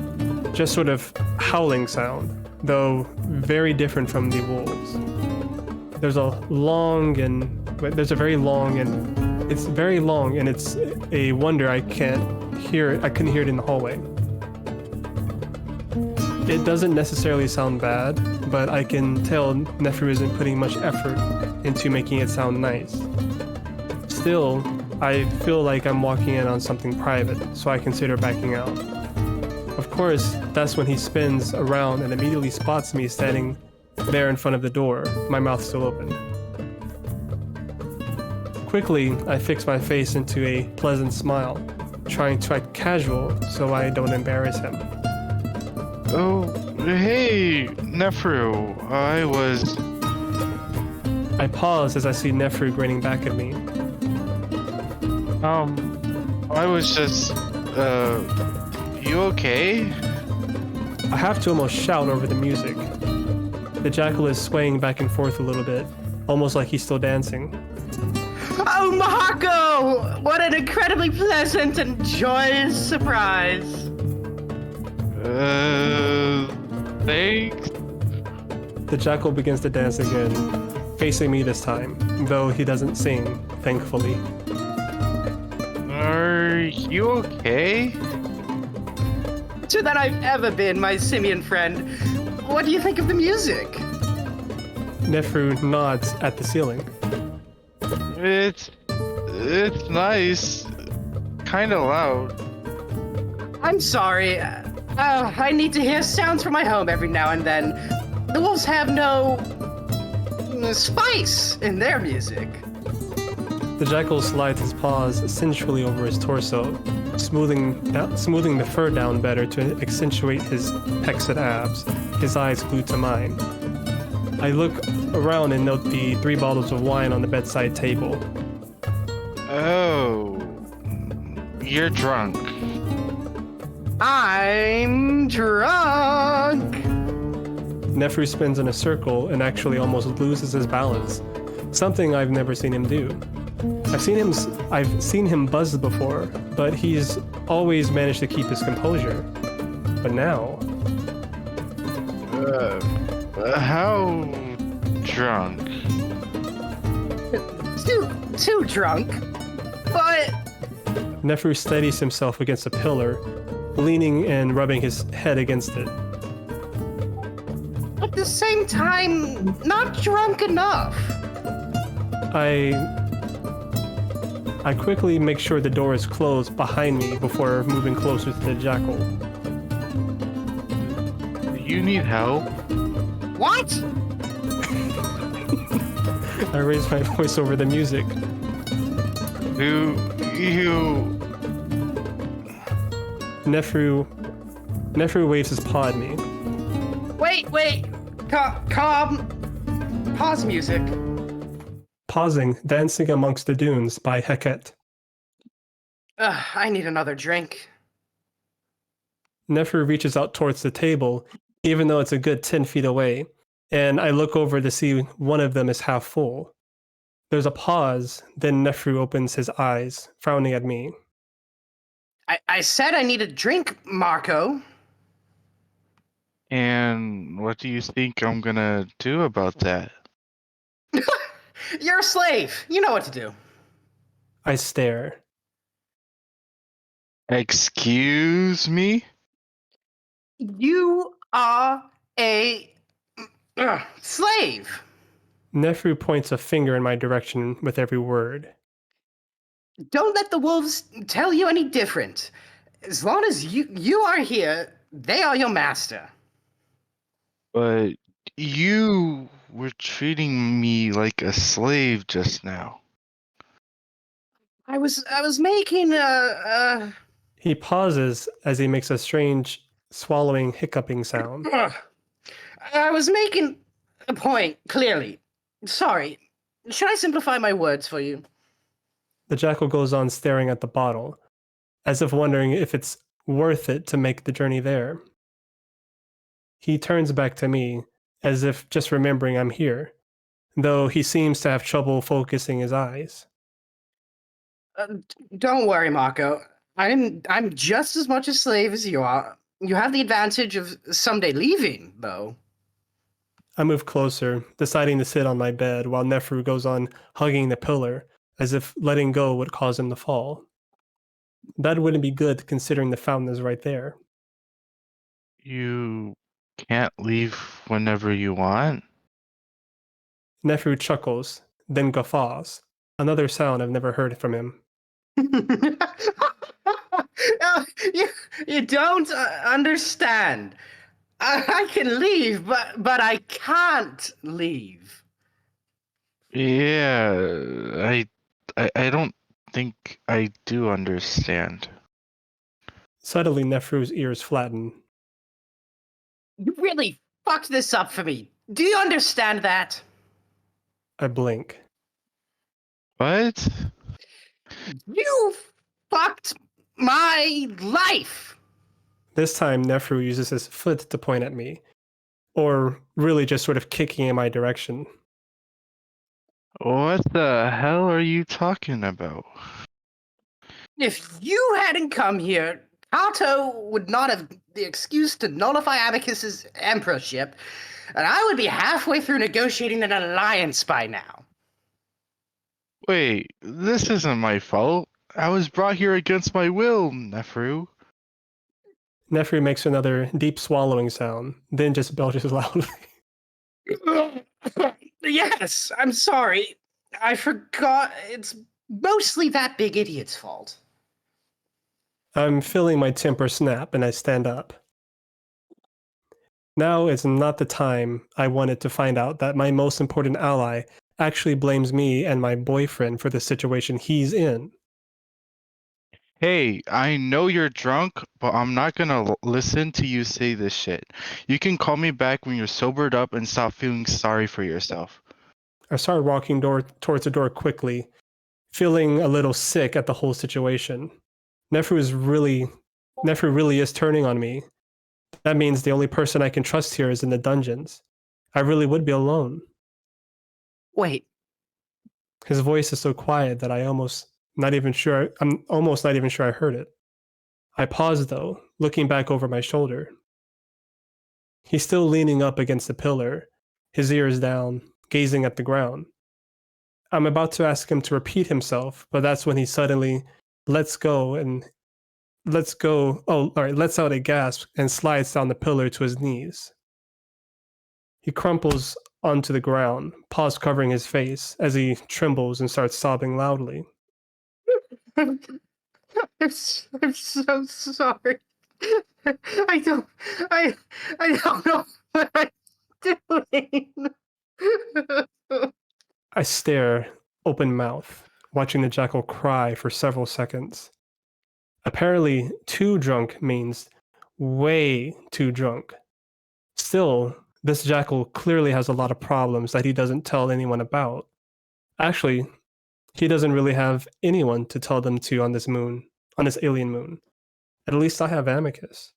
just sort of howling sound, though very different from the wolves. There's a very long and it's a wonder I couldn't hear it in the hallway. It doesn't necessarily sound bad, but I can tell Neferu isn't putting much effort into making it sound nice. Still, I feel like I'm walking in on something private, so I consider backing out. Of course, that's when he spins around and immediately spots me standing there in front of the door, my mouth still open. Quickly, I fix my face into a pleasant smile, trying to act casual so I don't embarrass him. Oh, hey, Neferu. I pause as I see Neferu grinning back at me. I was just, you okay? I have to almost shout over the music. The jackal is swaying back and forth a little bit, almost like he's still dancing. Oh, Marco! What an incredibly pleasant and joyous surprise! Thanks? The jackal begins to dance again, facing me this time, though he doesn't sing, thankfully. Are you okay? Better than I've ever been, my simian friend. What do you think of the music? Neferu nods at the ceiling. It's nice. Kinda loud. I'm sorry. I need to hear sounds from my home every now and then. The wolves have no spice in their music. The jackal slides his paws sensually over his torso, smoothing the fur down better to accentuate his pecs and abs, his eyes glued to mine. I look around and note the 3 bottles of wine on the bedside table. Oh, you're drunk. I'm drunk! Neferu spins in a circle and actually almost loses his balance, something I've never seen him do. I've seen him buzz before, but he's always managed to keep his composure. But now... How drunk? Too drunk, but... Neferu steadies himself against a pillar, leaning and rubbing his head against it. At the same time, not drunk enough. I quickly make sure the door is closed behind me before moving closer to the jackal. You need help? What? I raise my voice over the music. Neferu waves his paw at me. Wait. Calm. Pause music. Pausing, Dancing Amongst the Dunes by Heket. I need another drink. Neferu reaches out towards the table, even though it's a good 10 feet away, and I look over to see one of them is half full. There's a pause, then Neferu opens his eyes, frowning at me. I said I need a drink, Marco. And what do you think I'm gonna do about that? You're a slave. You know what to do. I stare. Excuse me? You are a slave. Neferu points a finger in my direction with every word. Don't let the wolves tell you any different. As long as you are here, they are your master. But you were treating me like a slave just now. I was making He pauses as he makes a strange swallowing, hiccuping sound. I was making a point, clearly. Sorry. Should I simplify my words for you? The jackal goes on staring at the bottle, as if wondering if it's worth it to make the journey there. He turns back to me, as if just remembering I'm here, though he seems to have trouble focusing his eyes. Don't worry, Marco. I'm just as much a slave as you are. You have the advantage of someday leaving, though. I move closer, deciding to sit on my bed while Neferu goes on hugging the pillar, as if letting go would cause him to fall. That wouldn't be good considering the fountain is right there. You can't leave whenever you want? Neferu chuckles, then guffaws, another sound I've never heard from him. You don't understand. I can leave, but I can't leave. Yeah, I don't think I do understand. Suddenly, Neferu's ears flatten. You really fucked this up for me. Do you understand that? I blink. What? You fucked my life. This time, Neferu uses his foot to point at me, or really just sort of kicking in my direction. What the hell are you talking about? If you hadn't come here, Cato would not have the excuse to nullify Amicus's emperorship, and I would be halfway through negotiating an alliance by now. Wait, this isn't my fault. I was brought here against my will, Neferu. Neferu makes another deep swallowing sound, then just belches loudly. Yes, I'm sorry. I forgot. It's mostly that big idiot's fault. I'm feeling my temper snap and I stand up. Now is not the time I wanted to find out that my most important ally actually blames me and my boyfriend for the situation he's in. Hey, I know you're drunk, but I'm not gonna listen to you say this shit. You can call me back when you're sobered up and stop feeling sorry for yourself. I started walking towards the door quickly, feeling a little sick at the whole situation. Neferu really is turning on me. That means the only person I can trust here is in the dungeons. I really would be alone. Wait. His voice is so quiet that I'm almost not even sure I heard it. I paused though, looking back over my shoulder. He's still leaning up against the pillar, his ears down, gazing at the ground. I'm about to ask him to repeat himself, but that's when he suddenly lets out a gasp and slides down the pillar to his knees. He crumples onto the ground, paws covering his face as he trembles and starts sobbing loudly. I'm so sorry. I don't know what I'm doing. I stare, open mouth, watching the jackal cry for several seconds. Apparently, too drunk means way too drunk. Still, this jackal clearly has a lot of problems that he doesn't tell anyone about. Actually, he doesn't really have anyone to tell them to on this alien moon. At least I have Amicus.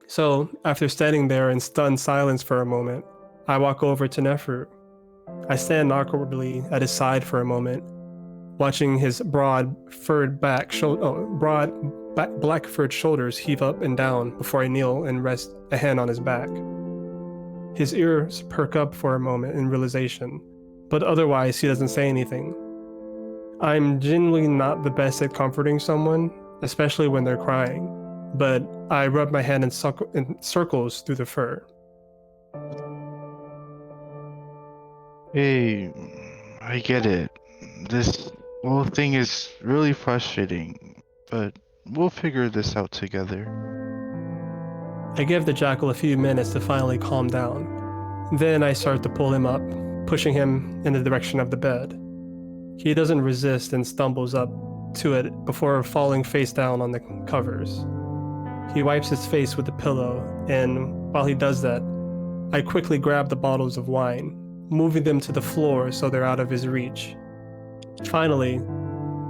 So, after standing there in stunned silence for a moment, I walk over to Neferu. I stand awkwardly at his side for a moment, watching his broad black furred shoulders heave up and down before I kneel and rest a hand on his back. His ears perk up for a moment in realization, but otherwise he doesn't say anything. I'm genuinely not the best at comforting someone, especially when they're crying, but I rub my hand in circles through the fur. Hey, I get it. This whole thing is really frustrating, but we'll figure this out together. I give the jackal a few minutes to finally calm down. Then I start to pull him up, pushing him in the direction of the bed. He doesn't resist and stumbles up to it before falling face down on the covers. He wipes his face with the pillow, and while he does that, I quickly grab the bottles of wine, moving them to the floor so they're out of his reach. Finally,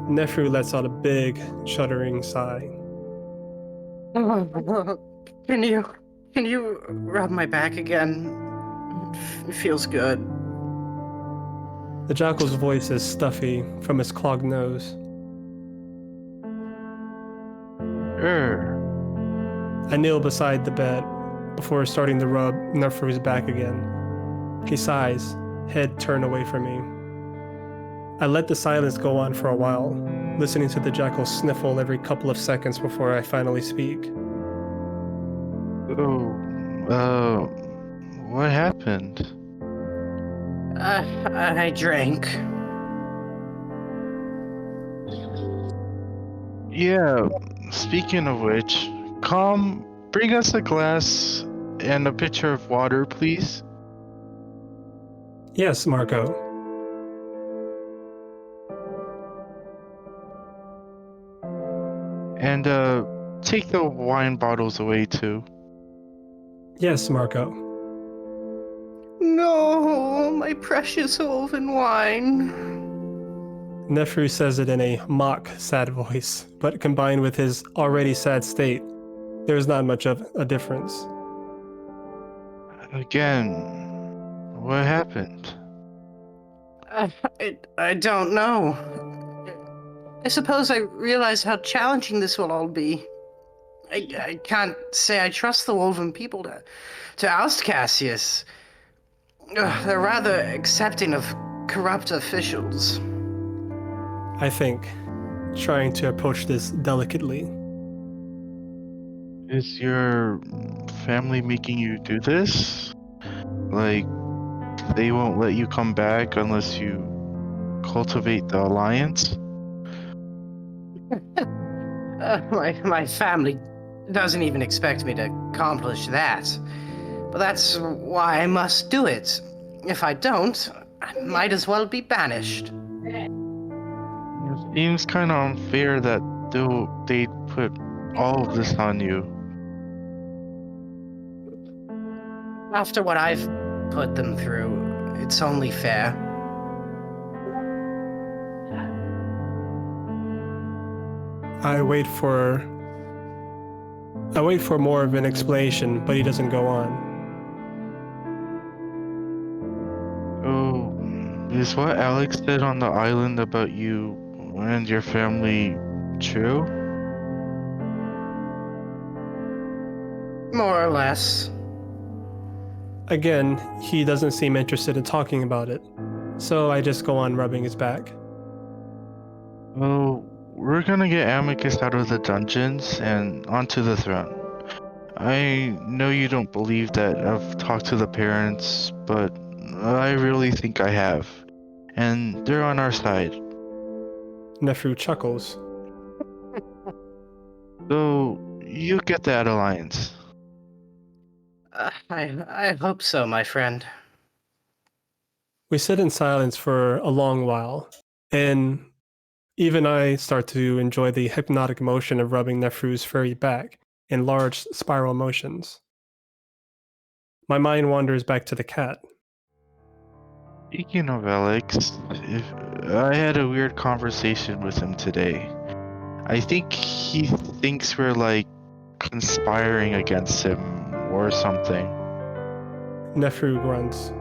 Neferu lets out a big, shuddering sigh. Can you rub my back again? It feels good. The jackal's voice is stuffy from his clogged nose. I kneel beside the bed before starting to rub Neferu's back again. He sighs, head turned away from me. I let the silence go on for a while, listening to the jackal sniffle every couple of seconds before I finally speak. What happened? I drank. Yeah, speaking of which, bring us a glass and a pitcher of water, please. Yes, Marco. And take the wine bottles away too. Yes, Marco. No, my precious wolven wine. Neferu says it in a mock sad voice, but combined with his already sad state, there's not much of a difference. Again, what happened? I don't know. I suppose I realize how challenging this will all be. I can't say I trust the Woven people to oust Cassius. They're rather accepting of corrupt officials. I think, trying to approach this delicately. Is your family making you do this? Like, they won't let you come back unless you cultivate the alliance? My family doesn't even expect me to accomplish that. But that's why I must do it. If I don't, I might as well be banished. It seems kind of unfair that they'd put all of this on you. After what I've put them through, it's only fair. I wait for more of an explanation, but he doesn't go on. Oh, is what Alex said on the island about you and your family true? More or less. Again, he doesn't seem interested in talking about it, so I just go on rubbing his back. Oh, we're gonna get Amicus out of the dungeons and onto the throne. I know you don't believe that I've talked to the parents, but I really think I have. And they're on our side. Neferu chuckles. So, you get that alliance. I hope so, my friend. We sit in silence for a long while, and even I start to enjoy the hypnotic motion of rubbing Neferu's furry back in large spiral motions. My mind wanders back to the cat. Speaking of Alex, I had a weird conversation with him today. I think he thinks we're like conspiring against him or something. Neferu grunts.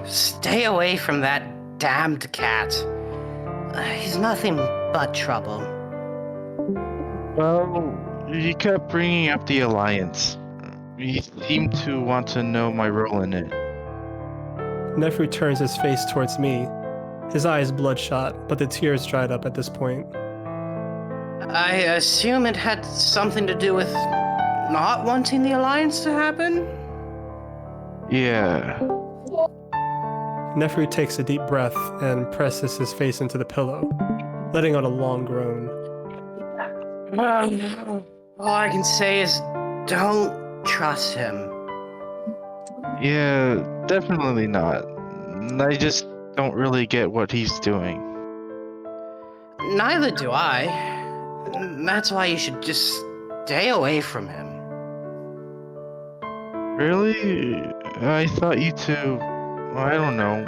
Stay away from that damned cat. He's nothing but trouble. Well, he kept bringing up the alliance. He seemed to want to know my role in it. Neferu turns his face towards me, his eyes bloodshot, but the tears dried up at this point. I assume it had something to do with not wanting the alliance to happen? Yeah. Neferu takes a deep breath and presses his face into the pillow, letting out a long groan. All I can say is don't trust him. Yeah, definitely not. I just don't really get what he's doing. Neither do I. That's why you should just stay away from him. Really? I thought you two, I don't know,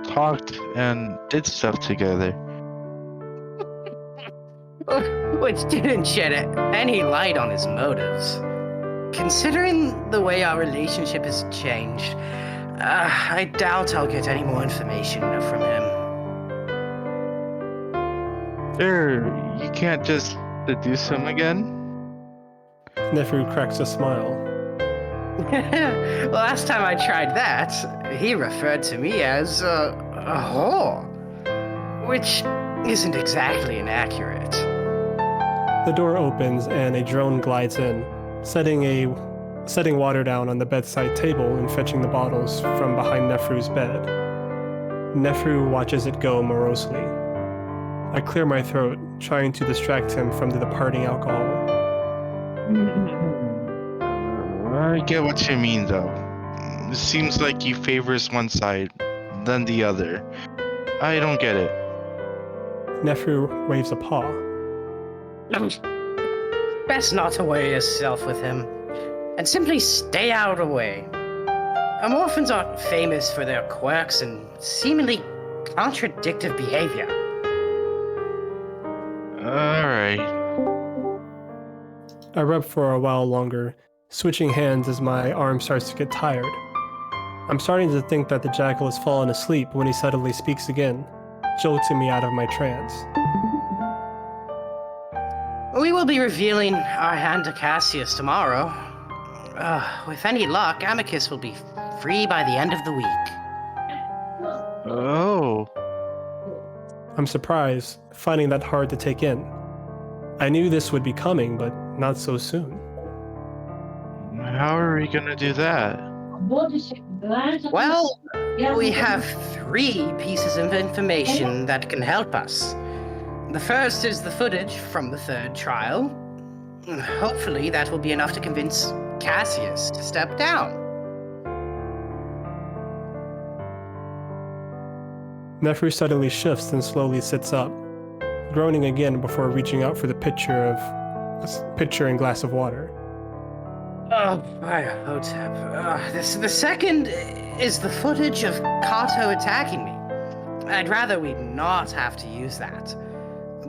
talked and did stuff together. Which didn't shed any light on his motives. Considering the way our relationship has changed, I doubt I'll get any more information from him. Sure, you can't just seduce him again? Neferu cracks a smile. Last time I tried that, he referred to me as a whore, which isn't exactly inaccurate. The door opens and a drone glides in, setting water down on the bedside table and fetching the bottles from behind Neferu's bed. Neferu watches it go morosely. I clear my throat, trying to distract him from the departing alcohol. I get what you mean, though. It seems like he favors one side, then the other. I don't get it. Neferu waves a paw. Best not to worry yourself with him, and simply stay out of the way. Amorphans aren't famous for their quirks and seemingly contradictive behavior. Alright. I rub for a while longer, switching hands as my arm starts to get tired. I'm starting to think that the jackal has fallen asleep when he suddenly speaks again, jolting me out of my trance. We will be revealing our hand to Cassius tomorrow. With any luck, Amicus will be free by the end of the week. Oh. I'm surprised, finding that hard to take in. I knew this would be coming, but not so soon. How are we gonna do that? Well, we have 3 pieces of information that can help us. The first is the footage from the 3rd trial. Hopefully that will be enough to convince Cassius to step down. Neferu suddenly shifts and slowly sits up, groaning again before reaching out for the pitcher and glass of water. Oh, my Hotep. The second is the footage of Cato attacking me. I'd rather we not have to use that.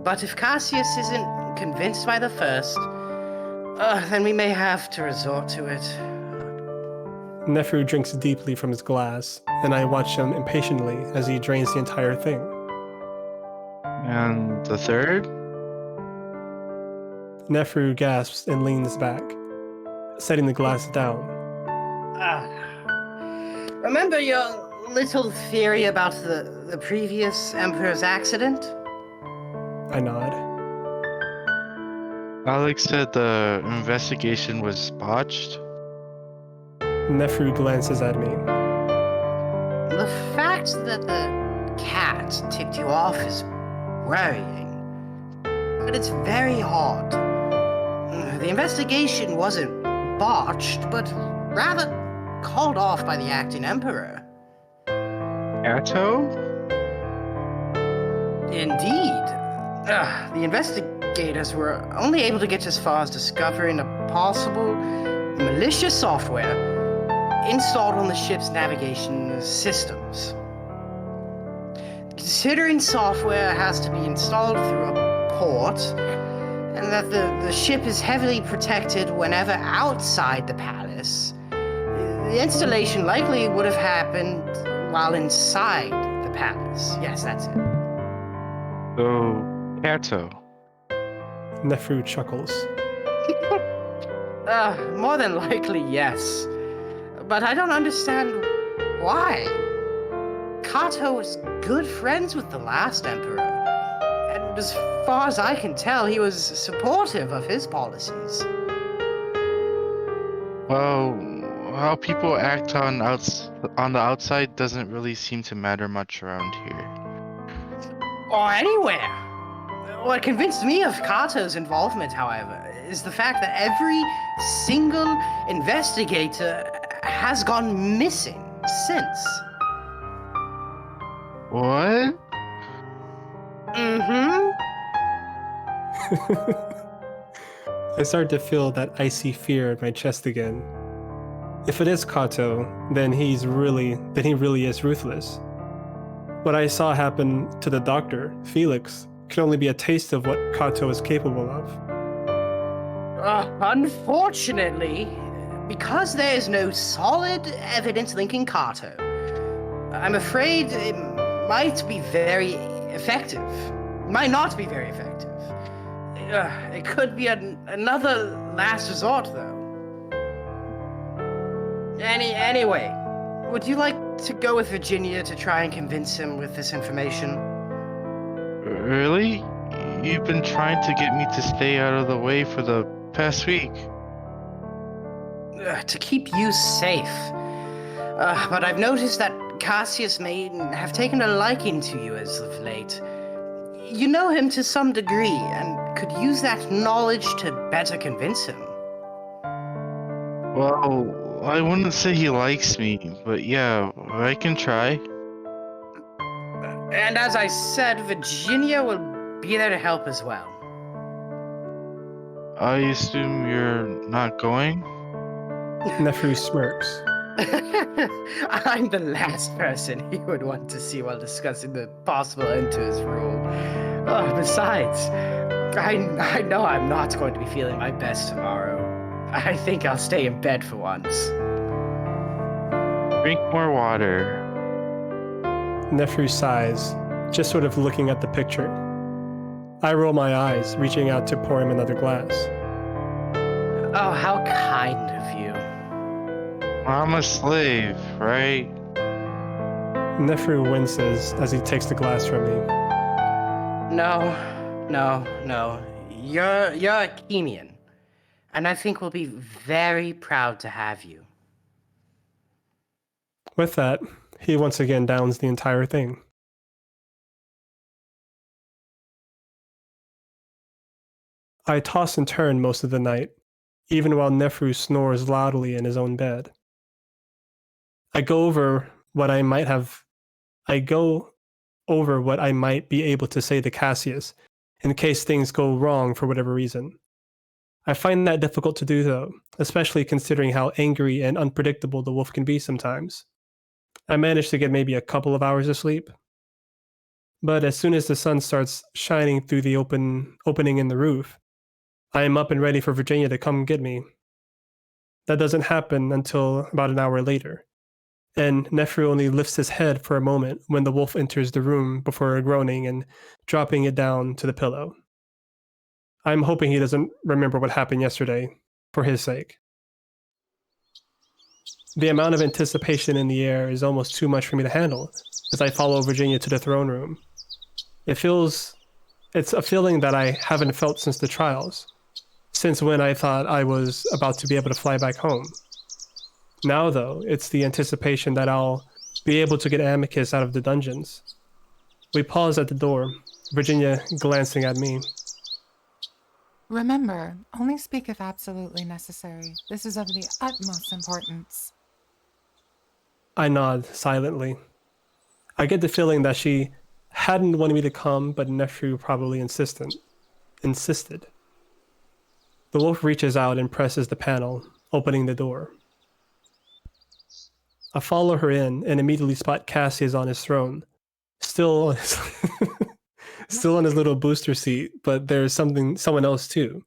But if Cassius isn't convinced by the first, then we may have to resort to it. Neferu drinks deeply from his glass, and I watch him impatiently as he drains the entire thing. And the third? Neferu gasps and leans back, setting the glass down. Remember your little theory about the previous Emperor's accident? I nod. Alex said the investigation was botched. Neferu glances at me. The fact that the cat tipped you off is worrying, but it's very odd. The investigation wasn't botched, but rather called off by the acting Emperor. Cato? Indeed. The investigators were only able to get as far as discovering a possible malicious software installed on the ship's navigation systems. Considering software has to be installed through a port, and that the ship is heavily protected whenever outside the palace, the installation likely would have happened while inside the palace. Yes, that's it. So, Cato. Neferu chuckles. More than likely, yes. But I don't understand why. Cato was good friends with the last emperor, and as far as I can tell, he was supportive of his policies. Well, how people act on the outside doesn't really seem to matter much around here. Or anywhere. What convinced me of Cato's involvement, however, is the fact that every single investigator has gone missing since. What? Mm-hmm. I start to feel that icy fear in my chest again. If it is Cato, then he really is ruthless. What I saw happen to the doctor, Felix, can only be a taste of what Cato is capable of. Unfortunately, because there is no solid evidence linking Cato, I'm afraid it might not be very effective. It could be another last resort, though. Anyway, would you like to go with Virginia to try and convince him with this information? Really? You've been trying to get me to stay out of the way for the past week. To keep you safe. But I've noticed that Cassius may have taken a liking to you as of late. You know him to some degree, and could use that knowledge to better convince him. Well, I wouldn't say he likes me, but yeah, I can try. And as I said, Virginia will be there to help as well. I assume you're not going? Neferu smirks. I'm the last person he would want to see while discussing the possible end to his rule. Besides, I know I'm not going to be feeling my best tomorrow. I think I'll stay in bed for once. Drink more water. Neferu sighs, just sort of looking at the picture. I roll my eyes, reaching out to pour him another glass. Oh, how kind of you. I'm a slave, right? Neferu winces as he takes the glass from me. No. You're a Kenian. And I think we'll be very proud to have you. With that, he once again downs the entire thing. I toss and turn most of the night, even while Neferu snores loudly in his own bed. I go over what I might be able to say to Cassius, in case things go wrong for whatever reason. I find that difficult to do, though, especially considering how angry and unpredictable the wolf can be sometimes. I manage to get maybe a couple of hours of sleep. But as soon as the sun starts shining through the opening in the roof, I am up and ready for Virginia to come get me. That doesn't happen until about an hour later, and Neferu only lifts his head for a moment when the wolf enters the room before groaning and dropping it down to the pillow. I'm hoping he doesn't remember what happened yesterday, for his sake. The amount of anticipation in the air is almost too much for me to handle as I follow Virginia to the throne room. It's a feeling that I haven't felt since the trials, since when I thought I was about to be able to fly back home. Now, though, it's the anticipation that I'll be able to get Amicus out of the dungeons. We pause at the door, Virginia glancing at me. Remember, only speak if absolutely necessary. This is of the utmost importance. I nod silently. I get the feeling that she hadn't wanted me to come, but Neferu probably insisted. The wolf reaches out and presses the panel, opening the door. I follow her in and immediately spot Cassius on his throne, still on his little booster seat, but there's someone else too.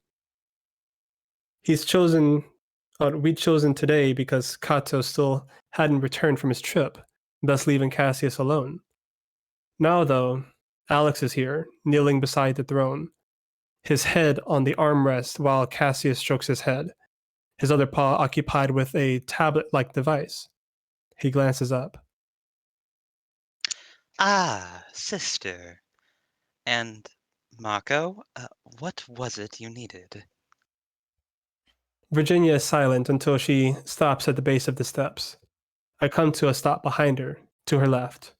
We'd chosen today because Cato still hadn't returned from his trip, thus leaving Cassius alone. Now, though, Alex is here, kneeling beside the throne, his head on the armrest while Cassius strokes his head, his other paw occupied with a tablet-like device. He glances up. Ah, sister. And, Mako, what was it you needed? Virginia is silent until she stops at the base of the steps. I come to a stop behind her, to her left.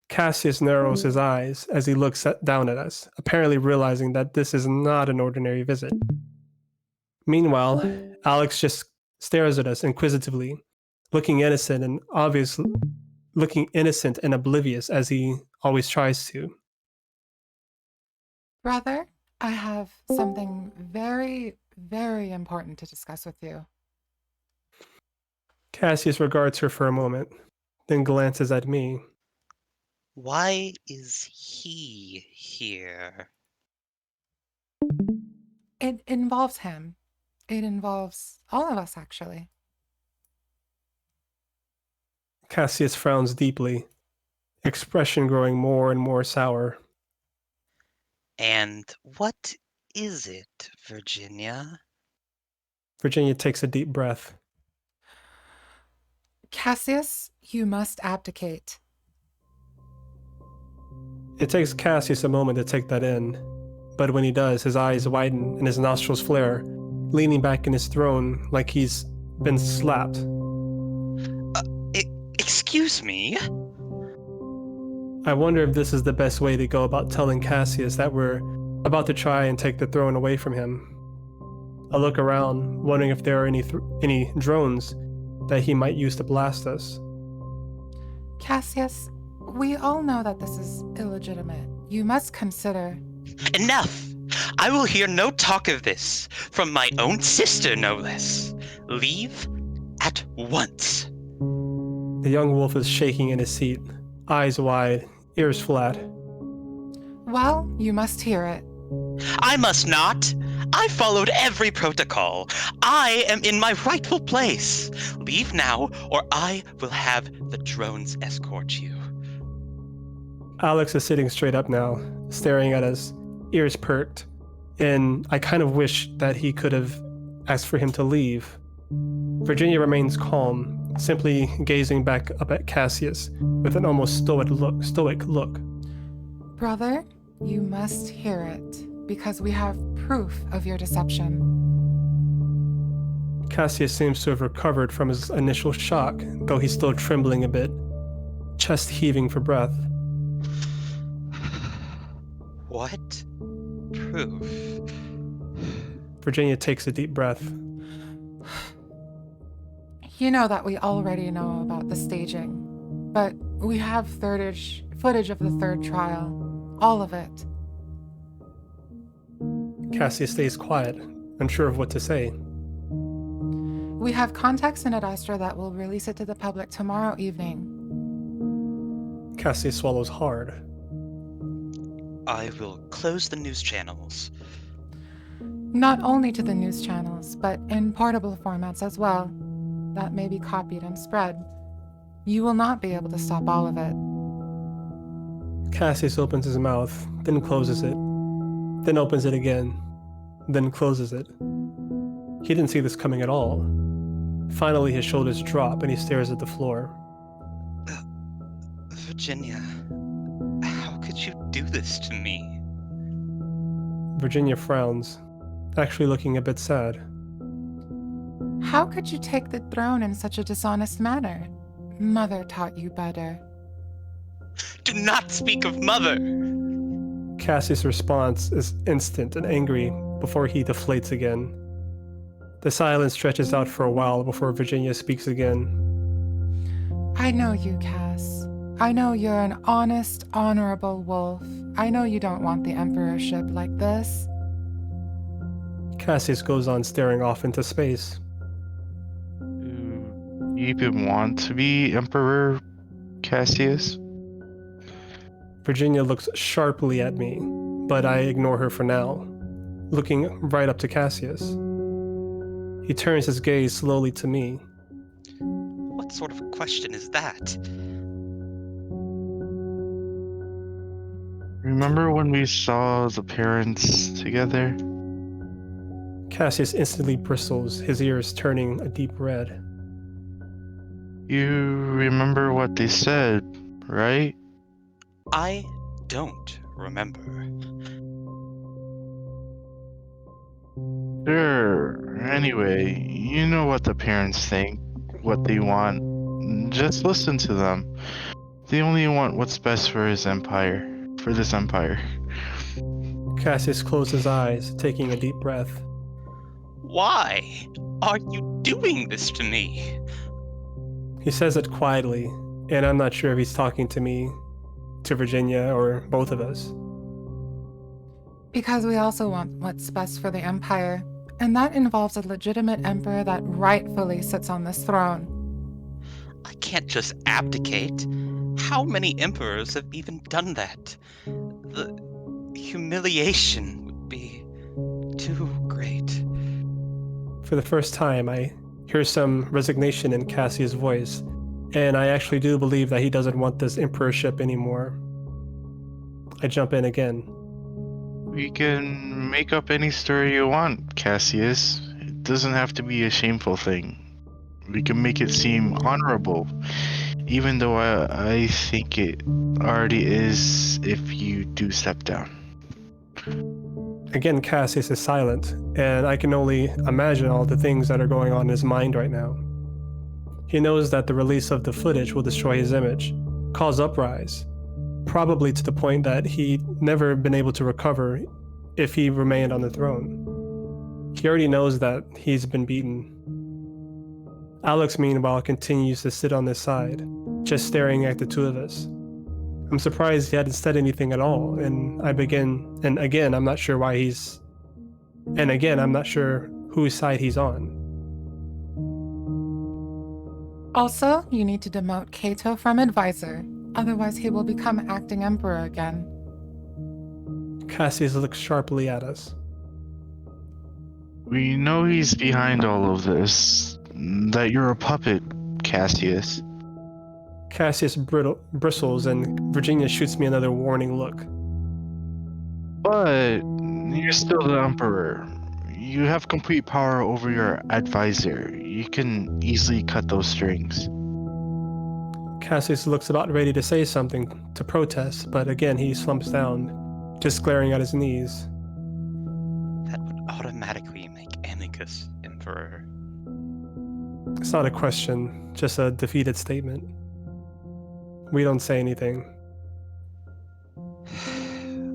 Cassius narrows his eyes as he looks down at us, apparently realizing that this is not an ordinary visit. Meanwhile, Alex just stares at us inquisitively, looking innocent and oblivious as he always tries to. Brother, I have something very, very important to discuss with you. Cassius regards her for a moment, then glances at me. Why is he here? It involves him. It involves all of us, actually. Cassius frowns deeply, expression growing more and more sour. And what is it, Virginia? Virginia takes a deep breath. Cassius, you must abdicate. It takes Cassius a moment to take that in, but when he does, his eyes widen and his nostrils flare, leaning back in his throne like he's been slapped. Excuse me? I wonder if this is the best way to go about telling Cassius that we're about to try and take the throne away from him. I look around, wondering if there are any drones that he might use to blast us. Cassius, we all know that this is illegitimate. You must consider... Enough! I will hear no talk of this, from my own sister no less. Leave at once. The young wolf is shaking in his seat, eyes wide, ears flat. Well, you must hear it. I must not. I followed every protocol. I am in my rightful place. Leave now, or I will have the drones escort you. Alex is sitting straight up now, staring at us, ears perked, and I kind of wish that he could have asked for him to leave. Virginia remains calm, simply gazing back up at Cassius with an almost stoic look. Brother, you must hear it, because we have proof of your deception. Cassius seems to have recovered from his initial shock, though he's still trembling a bit, chest heaving for breath. What? Proof? Virginia takes a deep breath. You know that we already know about the staging, but we have footage of the third trial. All of it. Cassius stays quiet, unsure of what to say. We have contacts in Adastra that will release it to the public tomorrow evening. Cassius swallows hard. I will close the news channels. Not only to the news channels, but in portable formats as well. That may be copied and spread. You will not be able to stop all of it. Cassius opens his mouth, then closes it, then opens it again, then closes it. He didn't see this coming at all. Finally, his shoulders drop and he stares at the floor. Virginia, how could you do this to me? Virginia frowns, actually looking a bit sad. How could you take the throne in such a dishonest manner? Mother taught you better. Do not speak of Mother! Cassius' response is instant and angry before he deflates again. The silence stretches out for a while before Virginia speaks again. I know you, Cass. I know you're an honest, honorable wolf. I know you don't want the emperorship like this. Cassius goes on staring off into space. Do you even want to be Emperor, Cassius? Virginia looks sharply at me, but I ignore her for now, looking right up to Cassius. He turns his gaze slowly to me. What sort of question is that? Remember when we saw the parents together? Cassius instantly bristles, his ears turning a deep red. You remember what they said, right? I don't remember. Sure. Anyway, you know what the parents think, what they want. Just listen to them. They only want what's best for this empire. Cassius closed his eyes, taking a deep breath. Why are you doing this to me? He says it quietly, and I'm not sure if he's talking to me, to Virginia, or both of us. Because we also want what's best for the Empire, and that involves a legitimate emperor that rightfully sits on this throne. I can't just abdicate. How many emperors have even done that? The humiliation would be too great. For the first time, I hear some resignation in Cassius' voice, and I actually do believe that he doesn't want this emperorship anymore. I jump in again. We can make up any story you want, Cassius. It doesn't have to be a shameful thing. We can make it seem honorable, even though I think it already is if you do step down. Again, Cassius is silent, and I can only imagine all the things that are going on in his mind right now. He knows that the release of the footage will destroy his image, cause uprise, probably to the point that he'd never been able to recover if he remained on the throne. He already knows that he's been beaten. Alex, meanwhile, continues to sit on his side, just staring at the two of us. I'm surprised he hadn't said anything at all, and again, I'm not sure I'm not sure whose side he's on. Also, you need to demote Cato from advisor, otherwise he will become acting emperor again. Cassius looks sharply at us. We know he's behind all of this. That you're a puppet, Cassius. Cassius bristles, and Virginia shoots me another warning look. But you're still the emperor. You have complete power over your advisor. You can easily cut those strings. Cassius looks about ready to say something to protest, but again he slumps down, just glaring at his knees. That would automatically make Amicus emperor. It's not a question, just a defeated statement. We don't say anything.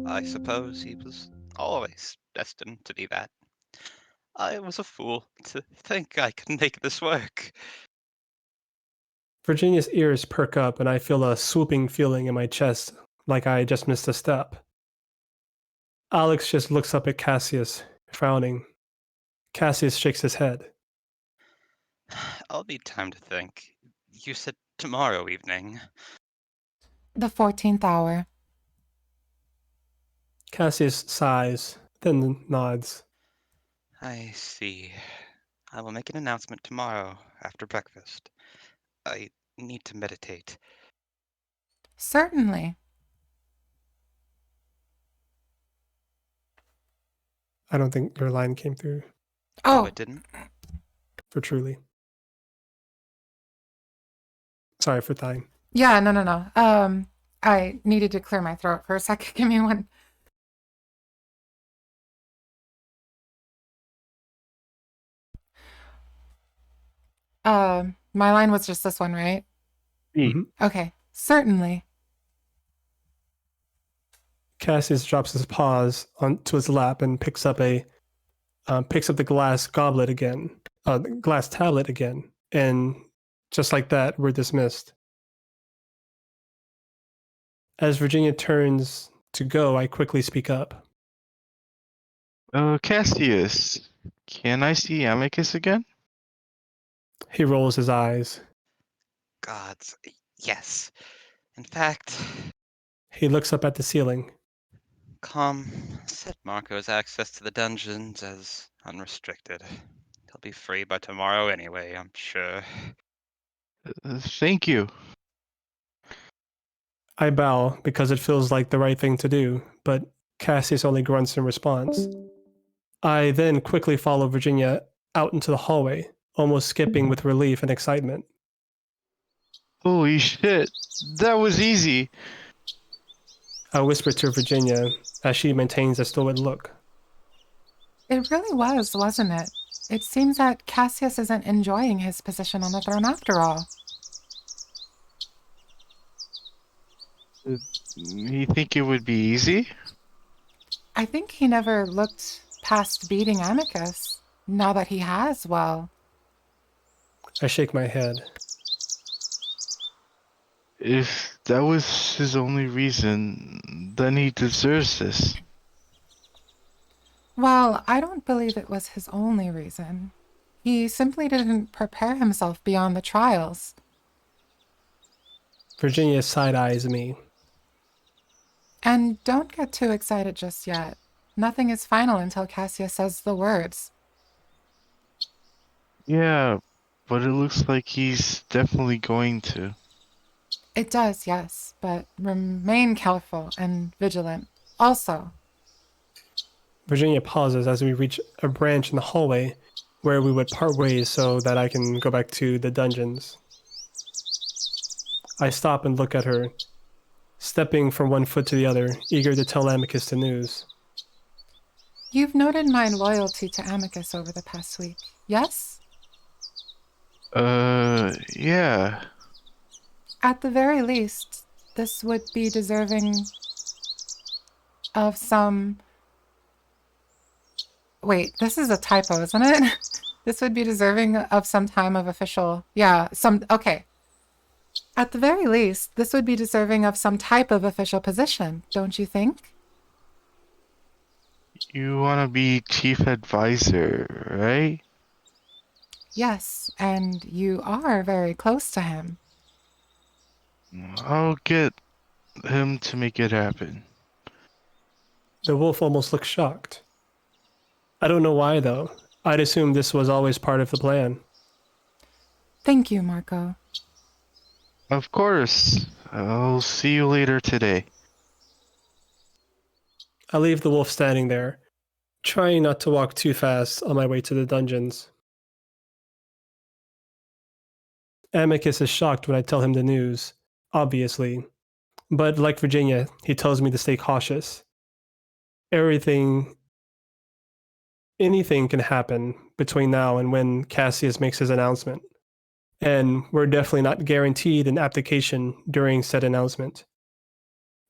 I suppose he was always destined to be that. I was a fool to think I could make this work. Virginia's ears perk up and I feel a swooping feeling in my chest, like I just missed a step. Alex just looks up at Cassius, frowning. Cassius shakes his head. I'll need time to think. You said tomorrow evening. The 14th hour. Cassius sighs, then nods. I see. I will make an announcement tomorrow after breakfast. I need to meditate. Certainly. I don't think your line came through. Oh, It didn't? For Truly. Sorry for Thine. Yeah, no. I needed to clear my throat for a second. Give me one. My line was just this one, right? Mm-hmm. Okay, certainly. Cassius drops his paws onto his lap and picks up the glass goblet again, the glass tablet again, and just like that, we're dismissed. As Virginia turns to go, I quickly speak up. Cassius, can I see Amicus again? He rolls his eyes. Gods, yes. In fact, He looks up at the ceiling. set Marco's access to the dungeons as unrestricted. He'll be free by tomorrow anyway, I'm sure. Thank you. I bow because it feels like the right thing to do, but Cassius only grunts in response. I then quickly follow Virginia out into the hallway, almost skipping with relief and excitement. Holy shit, that was easy. I whisper to Virginia as she maintains a stoic look. It really was, wasn't it? It seems that Cassius isn't enjoying his position on the throne after all. You think it would be easy? I think he never looked past beating Amicus. Now that he has, well... I shake my head. If that was his only reason, then he deserves this. Well, I don't believe it was his only reason. He simply didn't prepare himself beyond the trials. Virginia side-eyes me. And don't get too excited just yet. Nothing is final until Cassius says the words. Yeah, but it looks like he's definitely going to. It does, yes, but remain careful and vigilant. Also, Virginia pauses as we reach a branch in the hallway where we would part ways so that I can go back to the dungeons. I stop and look at her, stepping from one foot to the other, eager to tell Amicus the news. You've noted my loyalty to Amicus over the past week, yes? Yeah. At the very least, this would be deserving of some... Wait, this is a typo, isn't it? This would be deserving of some time of official... Yeah, okay. At the very least, this would be deserving of some type of official position, don't you think? You want to be chief advisor, right? Yes, and you are very close to him. I'll get him to make it happen. The wolf almost looks shocked. I don't know why, though. I'd assume this was always part of the plan. Thank you, Marco. Of course. I'll see you later today. I leave the wolf standing there, trying not to walk too fast on my way to the dungeons. Amicus is shocked when I tell him the news, obviously. But like Virginia, he tells me to stay cautious. Anything can happen between now and when Cassius makes his announcement. And we're definitely not guaranteed an application during said announcement.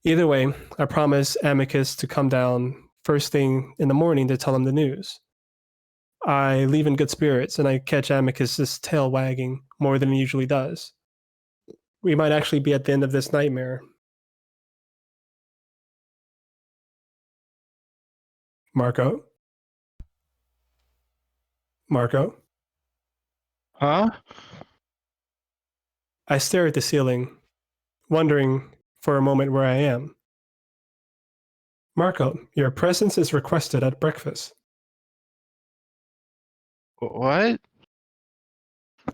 Either way, I promise Amicus to come down first thing in the morning to tell him the news. I leave in good spirits, and I catch Amicus's tail wagging more than he usually does. We might actually be at the end of this nightmare. Marco? Marco? Huh? I stare at the ceiling, wondering for a moment where I am. Marco, your presence is requested at breakfast. What?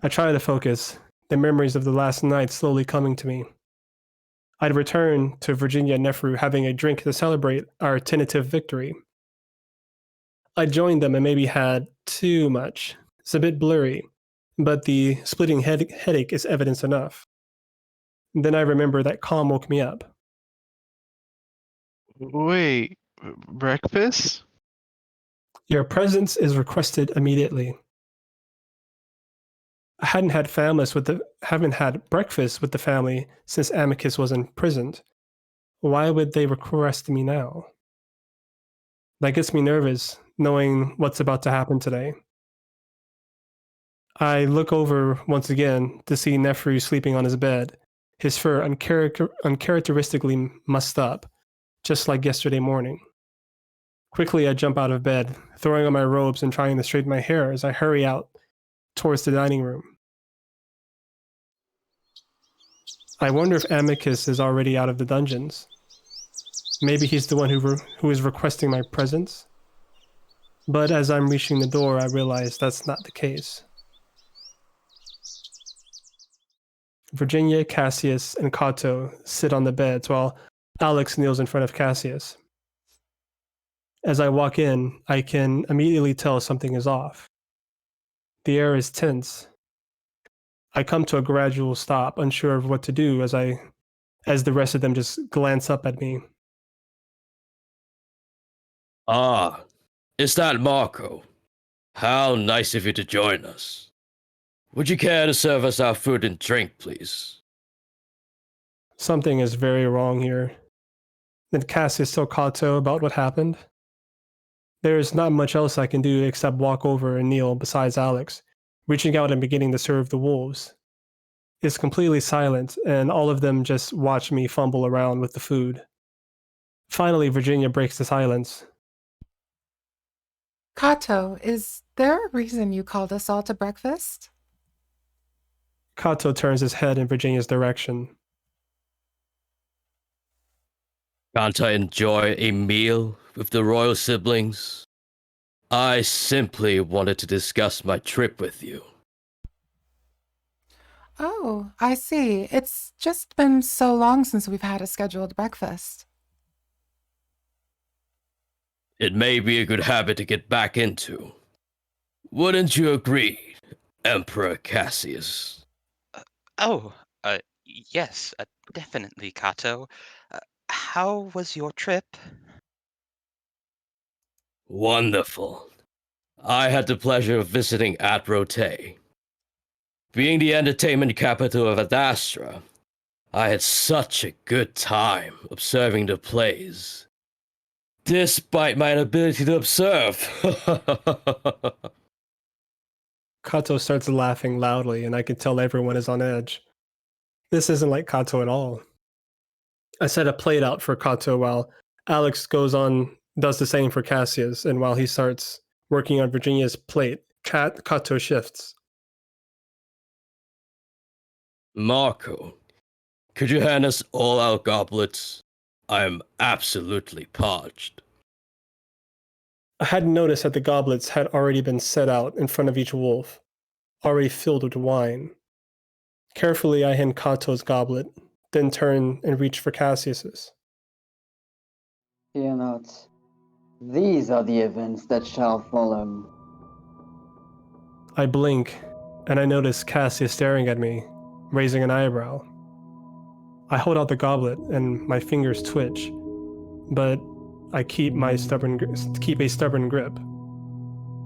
I try to focus, the memories of the last night slowly coming to me. I'd returned to Virginia and Neferu having a drink to celebrate our tentative victory. I joined them and maybe had too much. It's a bit blurry, but the splitting headache is evidence enough. Then I remember that calm woke me up. Wait, breakfast? Your presence is requested immediately. I haven't had breakfast with the family since Amicus was imprisoned. Why would they request me now? That gets me nervous, knowing what's about to happen today. I look over once again to see Neferu sleeping on his bed, his fur uncharacteristically mussed up, just like yesterday morning. Quickly, I jump out of bed, throwing on my robes and trying to straighten my hair as I hurry out towards the dining room. I wonder if Amicus is already out of the dungeons. Maybe he's the one who is requesting my presence. But as I'm reaching the door, I realize that's not the case. Virginia, Cassius, and Cato sit on the beds while Alex kneels in front of Cassius. As I walk in, I can immediately tell something is off. The air is tense. I come to a gradual stop, unsure of what to do as the rest of them just glance up at me. Ah, is that Marco? How nice of you to join us. Would you care to serve us our food and drink, please? Something is very wrong here. Did Cassius tell Cato about what happened? There is not much else I can do except walk over and kneel beside Alex, reaching out and beginning to serve the wolves. It's completely silent, and all of them just watch me fumble around with the food. Finally, Virginia breaks the silence. Cato, is there a reason you called us all to breakfast? Cato turns his head in Virginia's direction. Can't I enjoy a meal with the royal siblings? I simply wanted to discuss my trip with you. Oh, I see. It's just been so long since we've had a scheduled breakfast. It may be a good habit to get back into. Wouldn't you agree, Emperor Cassius? Yes, definitely, Cato. How was your trip? Wonderful. I had the pleasure of visiting At Rote. Being the entertainment capital of Adastra, I had such a good time observing the plays, despite my inability to observe. Cato starts laughing loudly, and I can tell everyone is on edge. This isn't like Cato at all. I set a plate out for Cato while Alex does the same for Cassius, and while he starts working on Virginia's plate, Cato shifts. Marco, could you hand us all our goblets? I am absolutely parched. I hadn't noticed that the goblets had already been set out in front of each wolf, already filled with wine. Carefully, I hand Cato's goblet, then turn and reach for Cassius's. Fear not. These are the events that shall follow. I blink, and I notice Cassius staring at me, raising an eyebrow. I hold out the goblet, and my fingers twitch, but I keep a stubborn grip.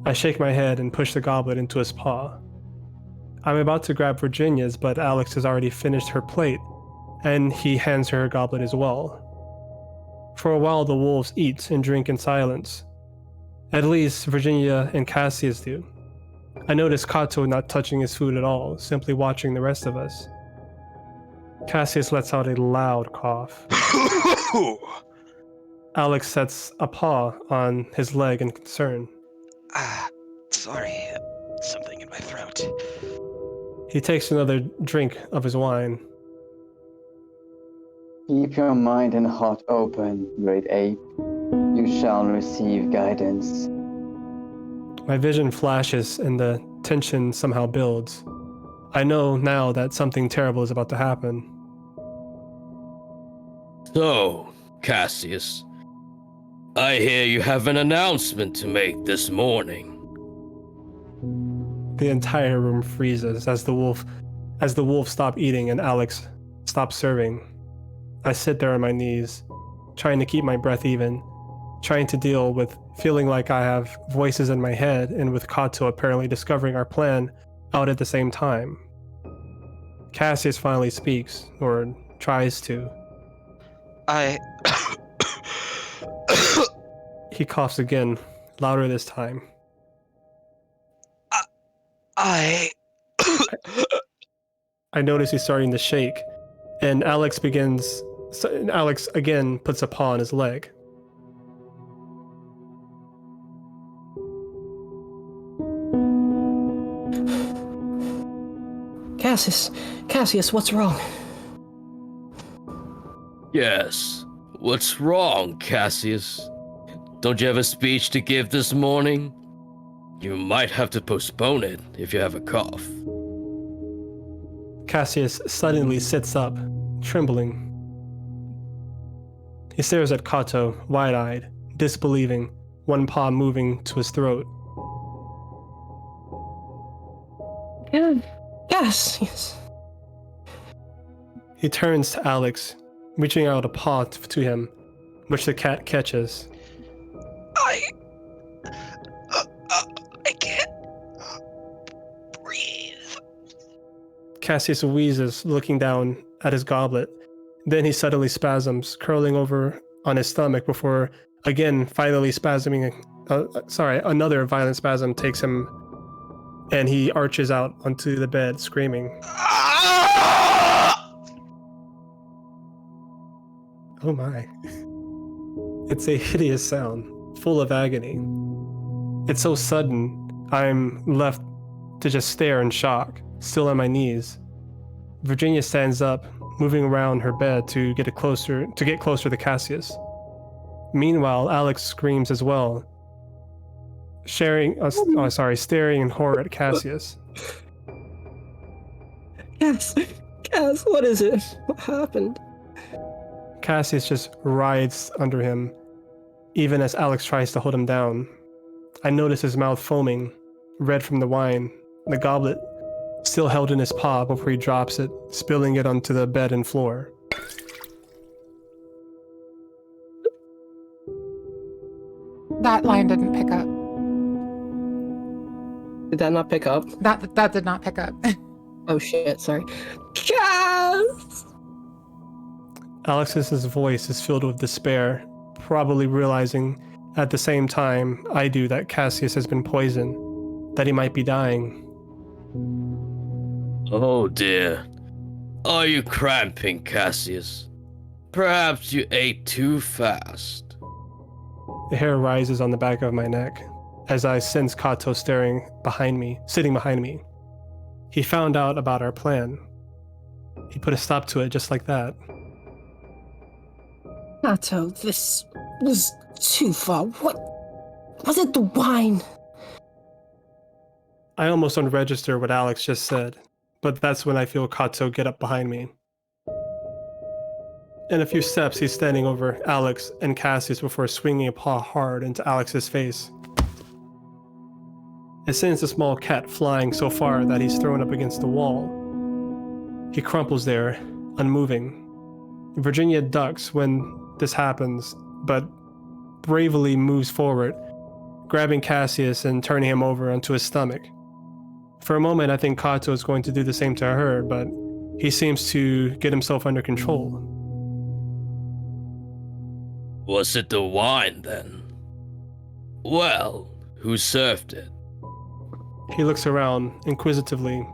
I shake my head and push the goblet into his paw. I'm about to grab Virginia's, but Alex has already finished her plate, and he hands her goblet as well. For a while, the wolves eat and drink in silence. At least Virginia and Cassius do. I notice Cato not touching his food at all, simply watching the rest of us. Cassius lets out a loud cough. Alex sets a paw on his leg in concern. Sorry, something in my throat. He takes another drink of his wine. Keep your mind and heart open, great ape. You shall receive guidance. My vision flashes and the tension somehow builds. I know now that something terrible is about to happen. So, Cassius, I hear you have an announcement to make this morning. The entire room freezes as the wolves stop eating and Alex stops serving. I sit there on my knees, trying to keep my breath even, trying to deal with feeling like I have voices in my head and with Cato apparently discovering our plan out at the same time. Cassius finally speaks, or tries to. He coughs again, louder this time. I notice he's starting to shake, and Alex again puts a paw on his leg. Cassius, what's wrong? Yes, what's wrong, Cassius? Don't you have a speech to give this morning? You might have to postpone it if you have a cough. Cassius suddenly sits up, trembling. He stares at Cato, wide-eyed, disbelieving, one paw moving to his throat. Cassius. He turns to Alex, reaching out a paw to him, which the cat catches. I can't breathe. Cassius wheezes, looking down at his goblet. Then he suddenly spasms, curling over on his stomach before again finally spasming. Another violent spasm takes him, and he arches out onto the bed, screaming. Oh my. It's a hideous sound, full of agony. It's so sudden, I'm left to just stare in shock, still on my knees. Virginia stands up, moving around her bed to get closer to Cassius. Meanwhile, Alex screams as well, staring in horror at Cassius. Cass, what is it? What happened? Cassius just writhes under him, even as Alex tries to hold him down. I notice his mouth foaming, red from the wine, the goblet still held in his paw before he drops it, spilling it onto the bed and floor. That line didn't pick up. Did that not pick up? That did not pick up. Oh shit, sorry. Cass! Alexios's voice is filled with despair, probably realizing at the same time I do that Cassius has been poisoned, that he might be dying. Oh dear. Are you cramping, Cassius? Perhaps you ate too fast. The hair rises on the back of my neck as I sense Cato sitting behind me. He found out about our plan. He put a stop to it just like that. Cato, this was too far. What was it? The wine? I almost don't register what Alex just said, but that's when I feel Cato get up behind me. In a few steps, he's standing over Alex and Cassius before swinging a paw hard into Alex's face. It sends a small cat flying so far that he's thrown up against the wall. He crumples there, unmoving. Virginia ducks when this happens, but bravely moves forward, grabbing Cassius and turning him over onto his stomach. For a moment, I think Cato is going to do the same to her, but he seems to get himself under control. Was it the wine then? Well, who served it? He looks around inquisitively,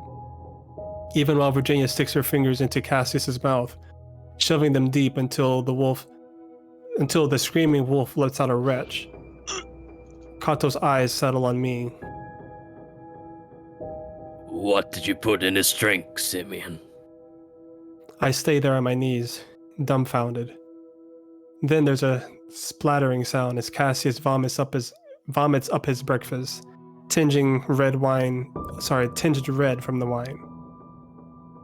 even while Virginia sticks her fingers into Cassius's mouth, shoving them deep until the screaming wolf lets out a retch. Cato's eyes settle on me. What did you put in his drink, Simeon? I stay there on my knees, dumbfounded. Then there's a splattering sound as Cassius vomits up his breakfast, tinged red from the wine.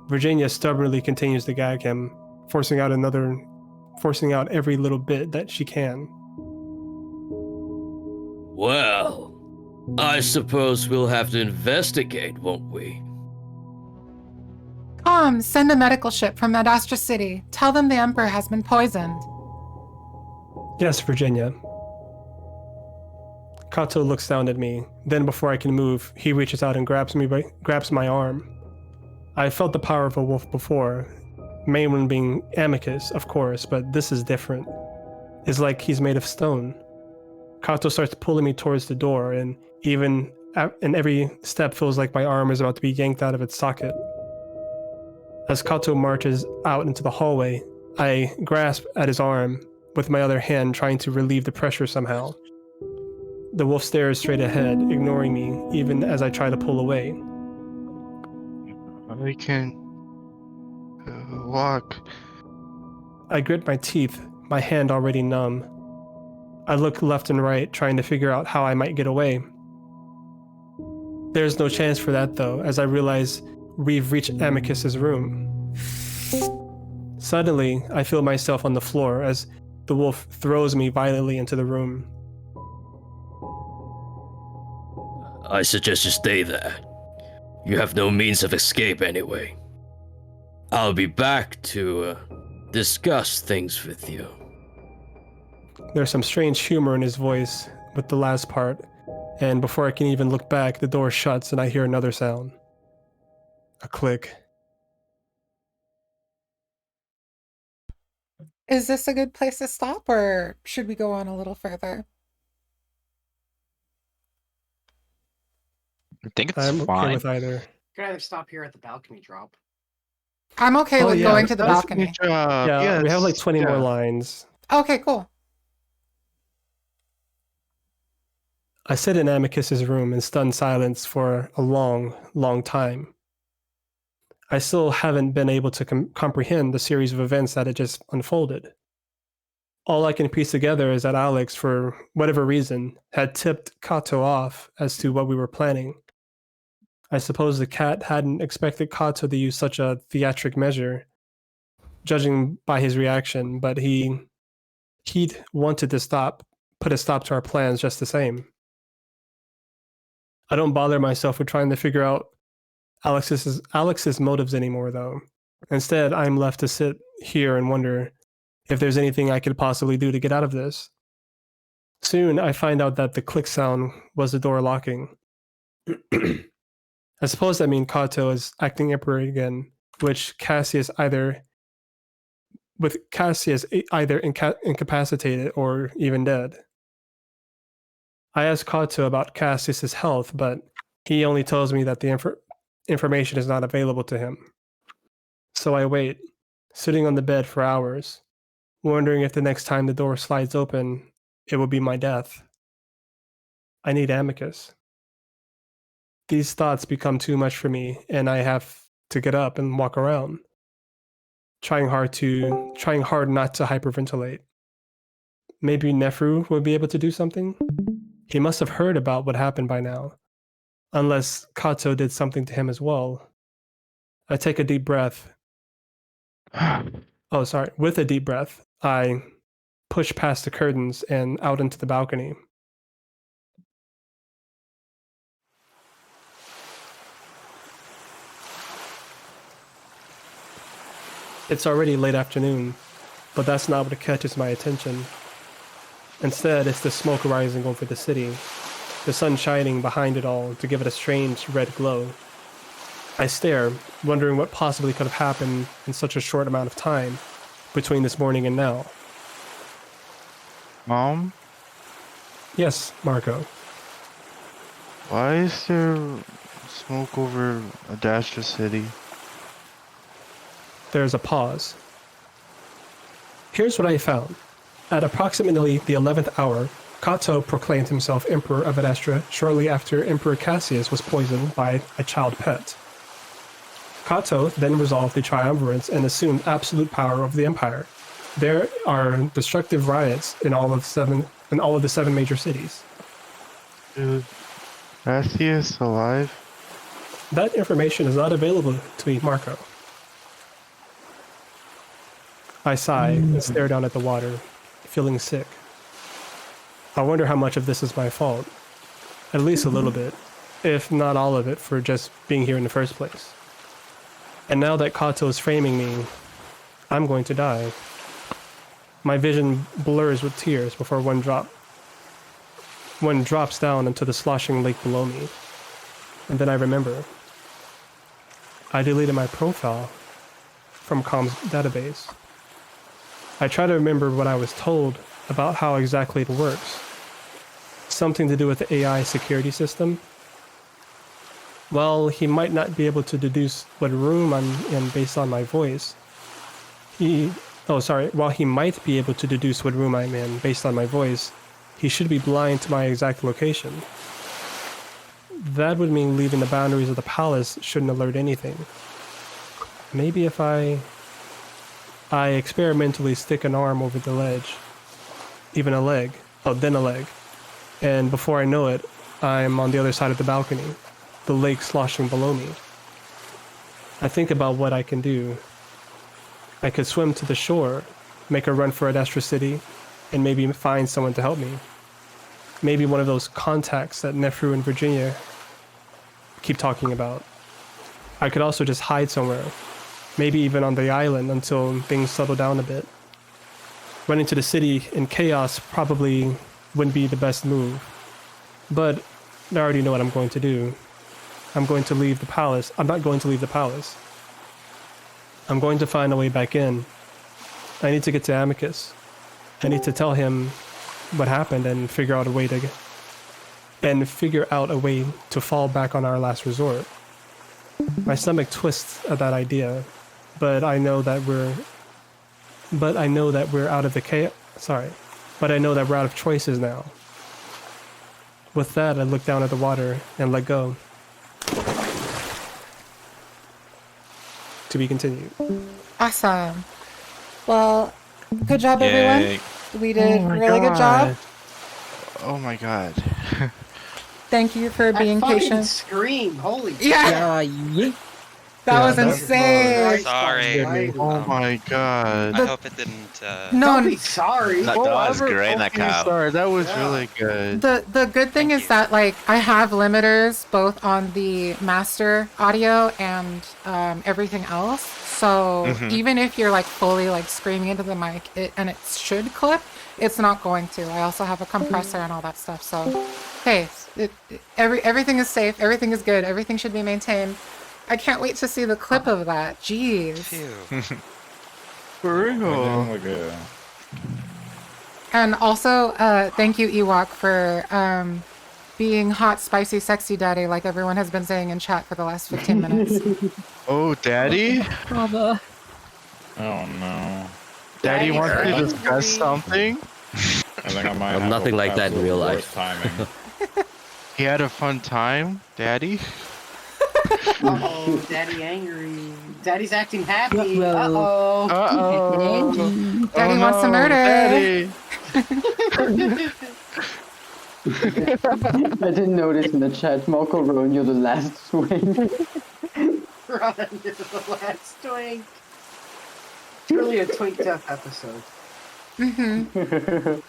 Virginia stubbornly continues to gag him, forcing out every little bit that she can. Well, I suppose we'll have to investigate, won't we? Send a medical ship from Adastra City. Tell them the Emperor has been poisoned. Yes, Virginia. Cato looks down at me. Then before I can move, he reaches out and grabs my arm. I felt the power of a wolf before, main one being Amicus, of course, but this is different. It's like he's made of stone. Cato starts pulling me towards the door, and every step feels like my arm is about to be yanked out of its socket. As Cato marches out into the hallway, I grasp at his arm with my other hand, trying to relieve the pressure somehow. The wolf stares straight ahead, ignoring me, even as I try to pull away. I can walk. I grit my teeth, my hand already numb. I look left and right, trying to figure out how I might get away. There's no chance for that, though, as I realize we've reached Amicus's room. Suddenly, I feel myself on the floor as the wolf throws me violently into the room. I suggest you stay there. You have no means of escape anyway. I'll be back to discuss things with you. There's some strange humor in his voice with the last part, and before I can even look back, the door shuts and I hear another sound. A click. Is this a good place to stop, or should we go on a little further? I think it's I'm fine. okay with either. You could either stop here at the balcony drop. I'm okay with going to the balcony. Yeah, we have like 20 more lines. Okay, cool. I sit in Amicus's room in stunned silence for a long, long time. I still haven't been able to comprehend the series of events that had just unfolded. All I can piece together is that Alex, for whatever reason, had tipped Cato off as to what we were planning. I suppose the cat hadn't expected Cato to use such a theatric measure, judging by his reaction, but he'd wanted to put a stop to our plans just the same. I don't bother myself with trying to figure out Alex's motives anymore, though. Instead, I'm left to sit here and wonder if there's anything I could possibly do to get out of this. Soon, I find out that the click sound was the door locking. I suppose that means Cato is acting emperor again, which Cassius either with Cassius either incapacitated or even dead. I asked Cato about Cassius's health, but he only tells me that the information is not available to him. So I wait, sitting on the bed for hours, wondering if the next time the door slides open, it will be my death. I need Amicus. These thoughts become too much for me, and I have to get up and walk around, trying hard not to hyperventilate. Maybe Neferu will be able to do something? He must have heard about what happened by now, unless Cato did something to him as well. I take a deep breath. With a deep breath, I push past the curtains and out into the balcony. It's already late afternoon, but that's not what catches my attention. Instead, it's the smoke rising over the city, the sun shining behind it all to give it a strange red glow. I stare, wondering what possibly could have happened in such a short amount of time between this morning and now. Mom? Yes, Marco. Why is there smoke over Adastra City? There's a pause. Here's what I found. At approximately the 11th hour, Cato proclaimed himself Emperor of Adastra shortly after Emperor Cassius was poisoned by a child pet. Cato then resolved the triumvirates and assumed absolute power over the empire. There are destructive riots in all of the 7 major cities. Is Cassius alive? That information is not available to me, Marco. I sigh and stare down at the water, feeling sick. I wonder how much of this is my fault. At least a little bit, if not all of it, for just being here in the first place. And now that Cato is framing me, I'm going to die. My vision blurs with tears before one drops down into the sloshing lake below me. And then I remember. I deleted my profile from Com's database. I try to remember what I was told about how exactly it works. Something to do with the AI security system. Well, he might not be able to deduce what room I'm in based on my voice. While he might be able to deduce what room I'm in based on my voice, he should be blind to my exact location. That would mean leaving the boundaries of the palace shouldn't alert anything. Maybe if I experimentally stick an arm over the ledge, even a leg, then a leg, and before I know it, I'm on the other side of the balcony, the lake sloshing below me. I think about what I can do. I could swim to the shore, make a run for Adastra City, and maybe find someone to help me. Maybe one of those contacts that Neferu and Virginia keep talking about. I could also just hide somewhere, maybe even on the island until things settle down a bit. Running to the city in chaos probably wouldn't be the best move, but I already know what I'm going to do. I'm going to leave the palace. I'm not going to leave the palace. I'm going to find a way back in. I need to get to Amicus. I need to tell him what happened and figure out a way to fall back on our last resort. My stomach twists at that idea, but I know that we're out of choices now. With that, I look down at the water and let go. To be continued. Awesome. Well, good job, everyone. We did a really good job. Oh my god. Thank you for being patient. Scream! Holy yeah. That was insane. Sorry. Oh my god. I hope it didn't. Don't be sorry. That was great, Cato. Sorry, that was really good. The good thing is that I have limiters both on the master audio and everything else. So even if you're fully screaming into the mic, and it should clip, it's not going to. I also have a compressor and all that stuff. So hey, everything is safe. Everything is good. Everything should be maintained. I can't wait to see the clip of that. Jeez. For real. Like a... And also, thank you, Ewok, for being hot, spicy, sexy daddy, like everyone has been saying in chat for the last 15 minutes. Oh, daddy? Brother. Oh no. Daddy wants to discuss something? I think I might I'm have nothing like that in real life. Timing. He had a fun time, daddy? Uh-oh, daddy angry. Daddy's acting happy. Uh-oh. Uh-oh. Daddy wants to murder. Daddy. I didn't notice in the chat, Moko Rowan, you're the last swing. Run into the last twink. Truly a twink death episode. Mm-hmm.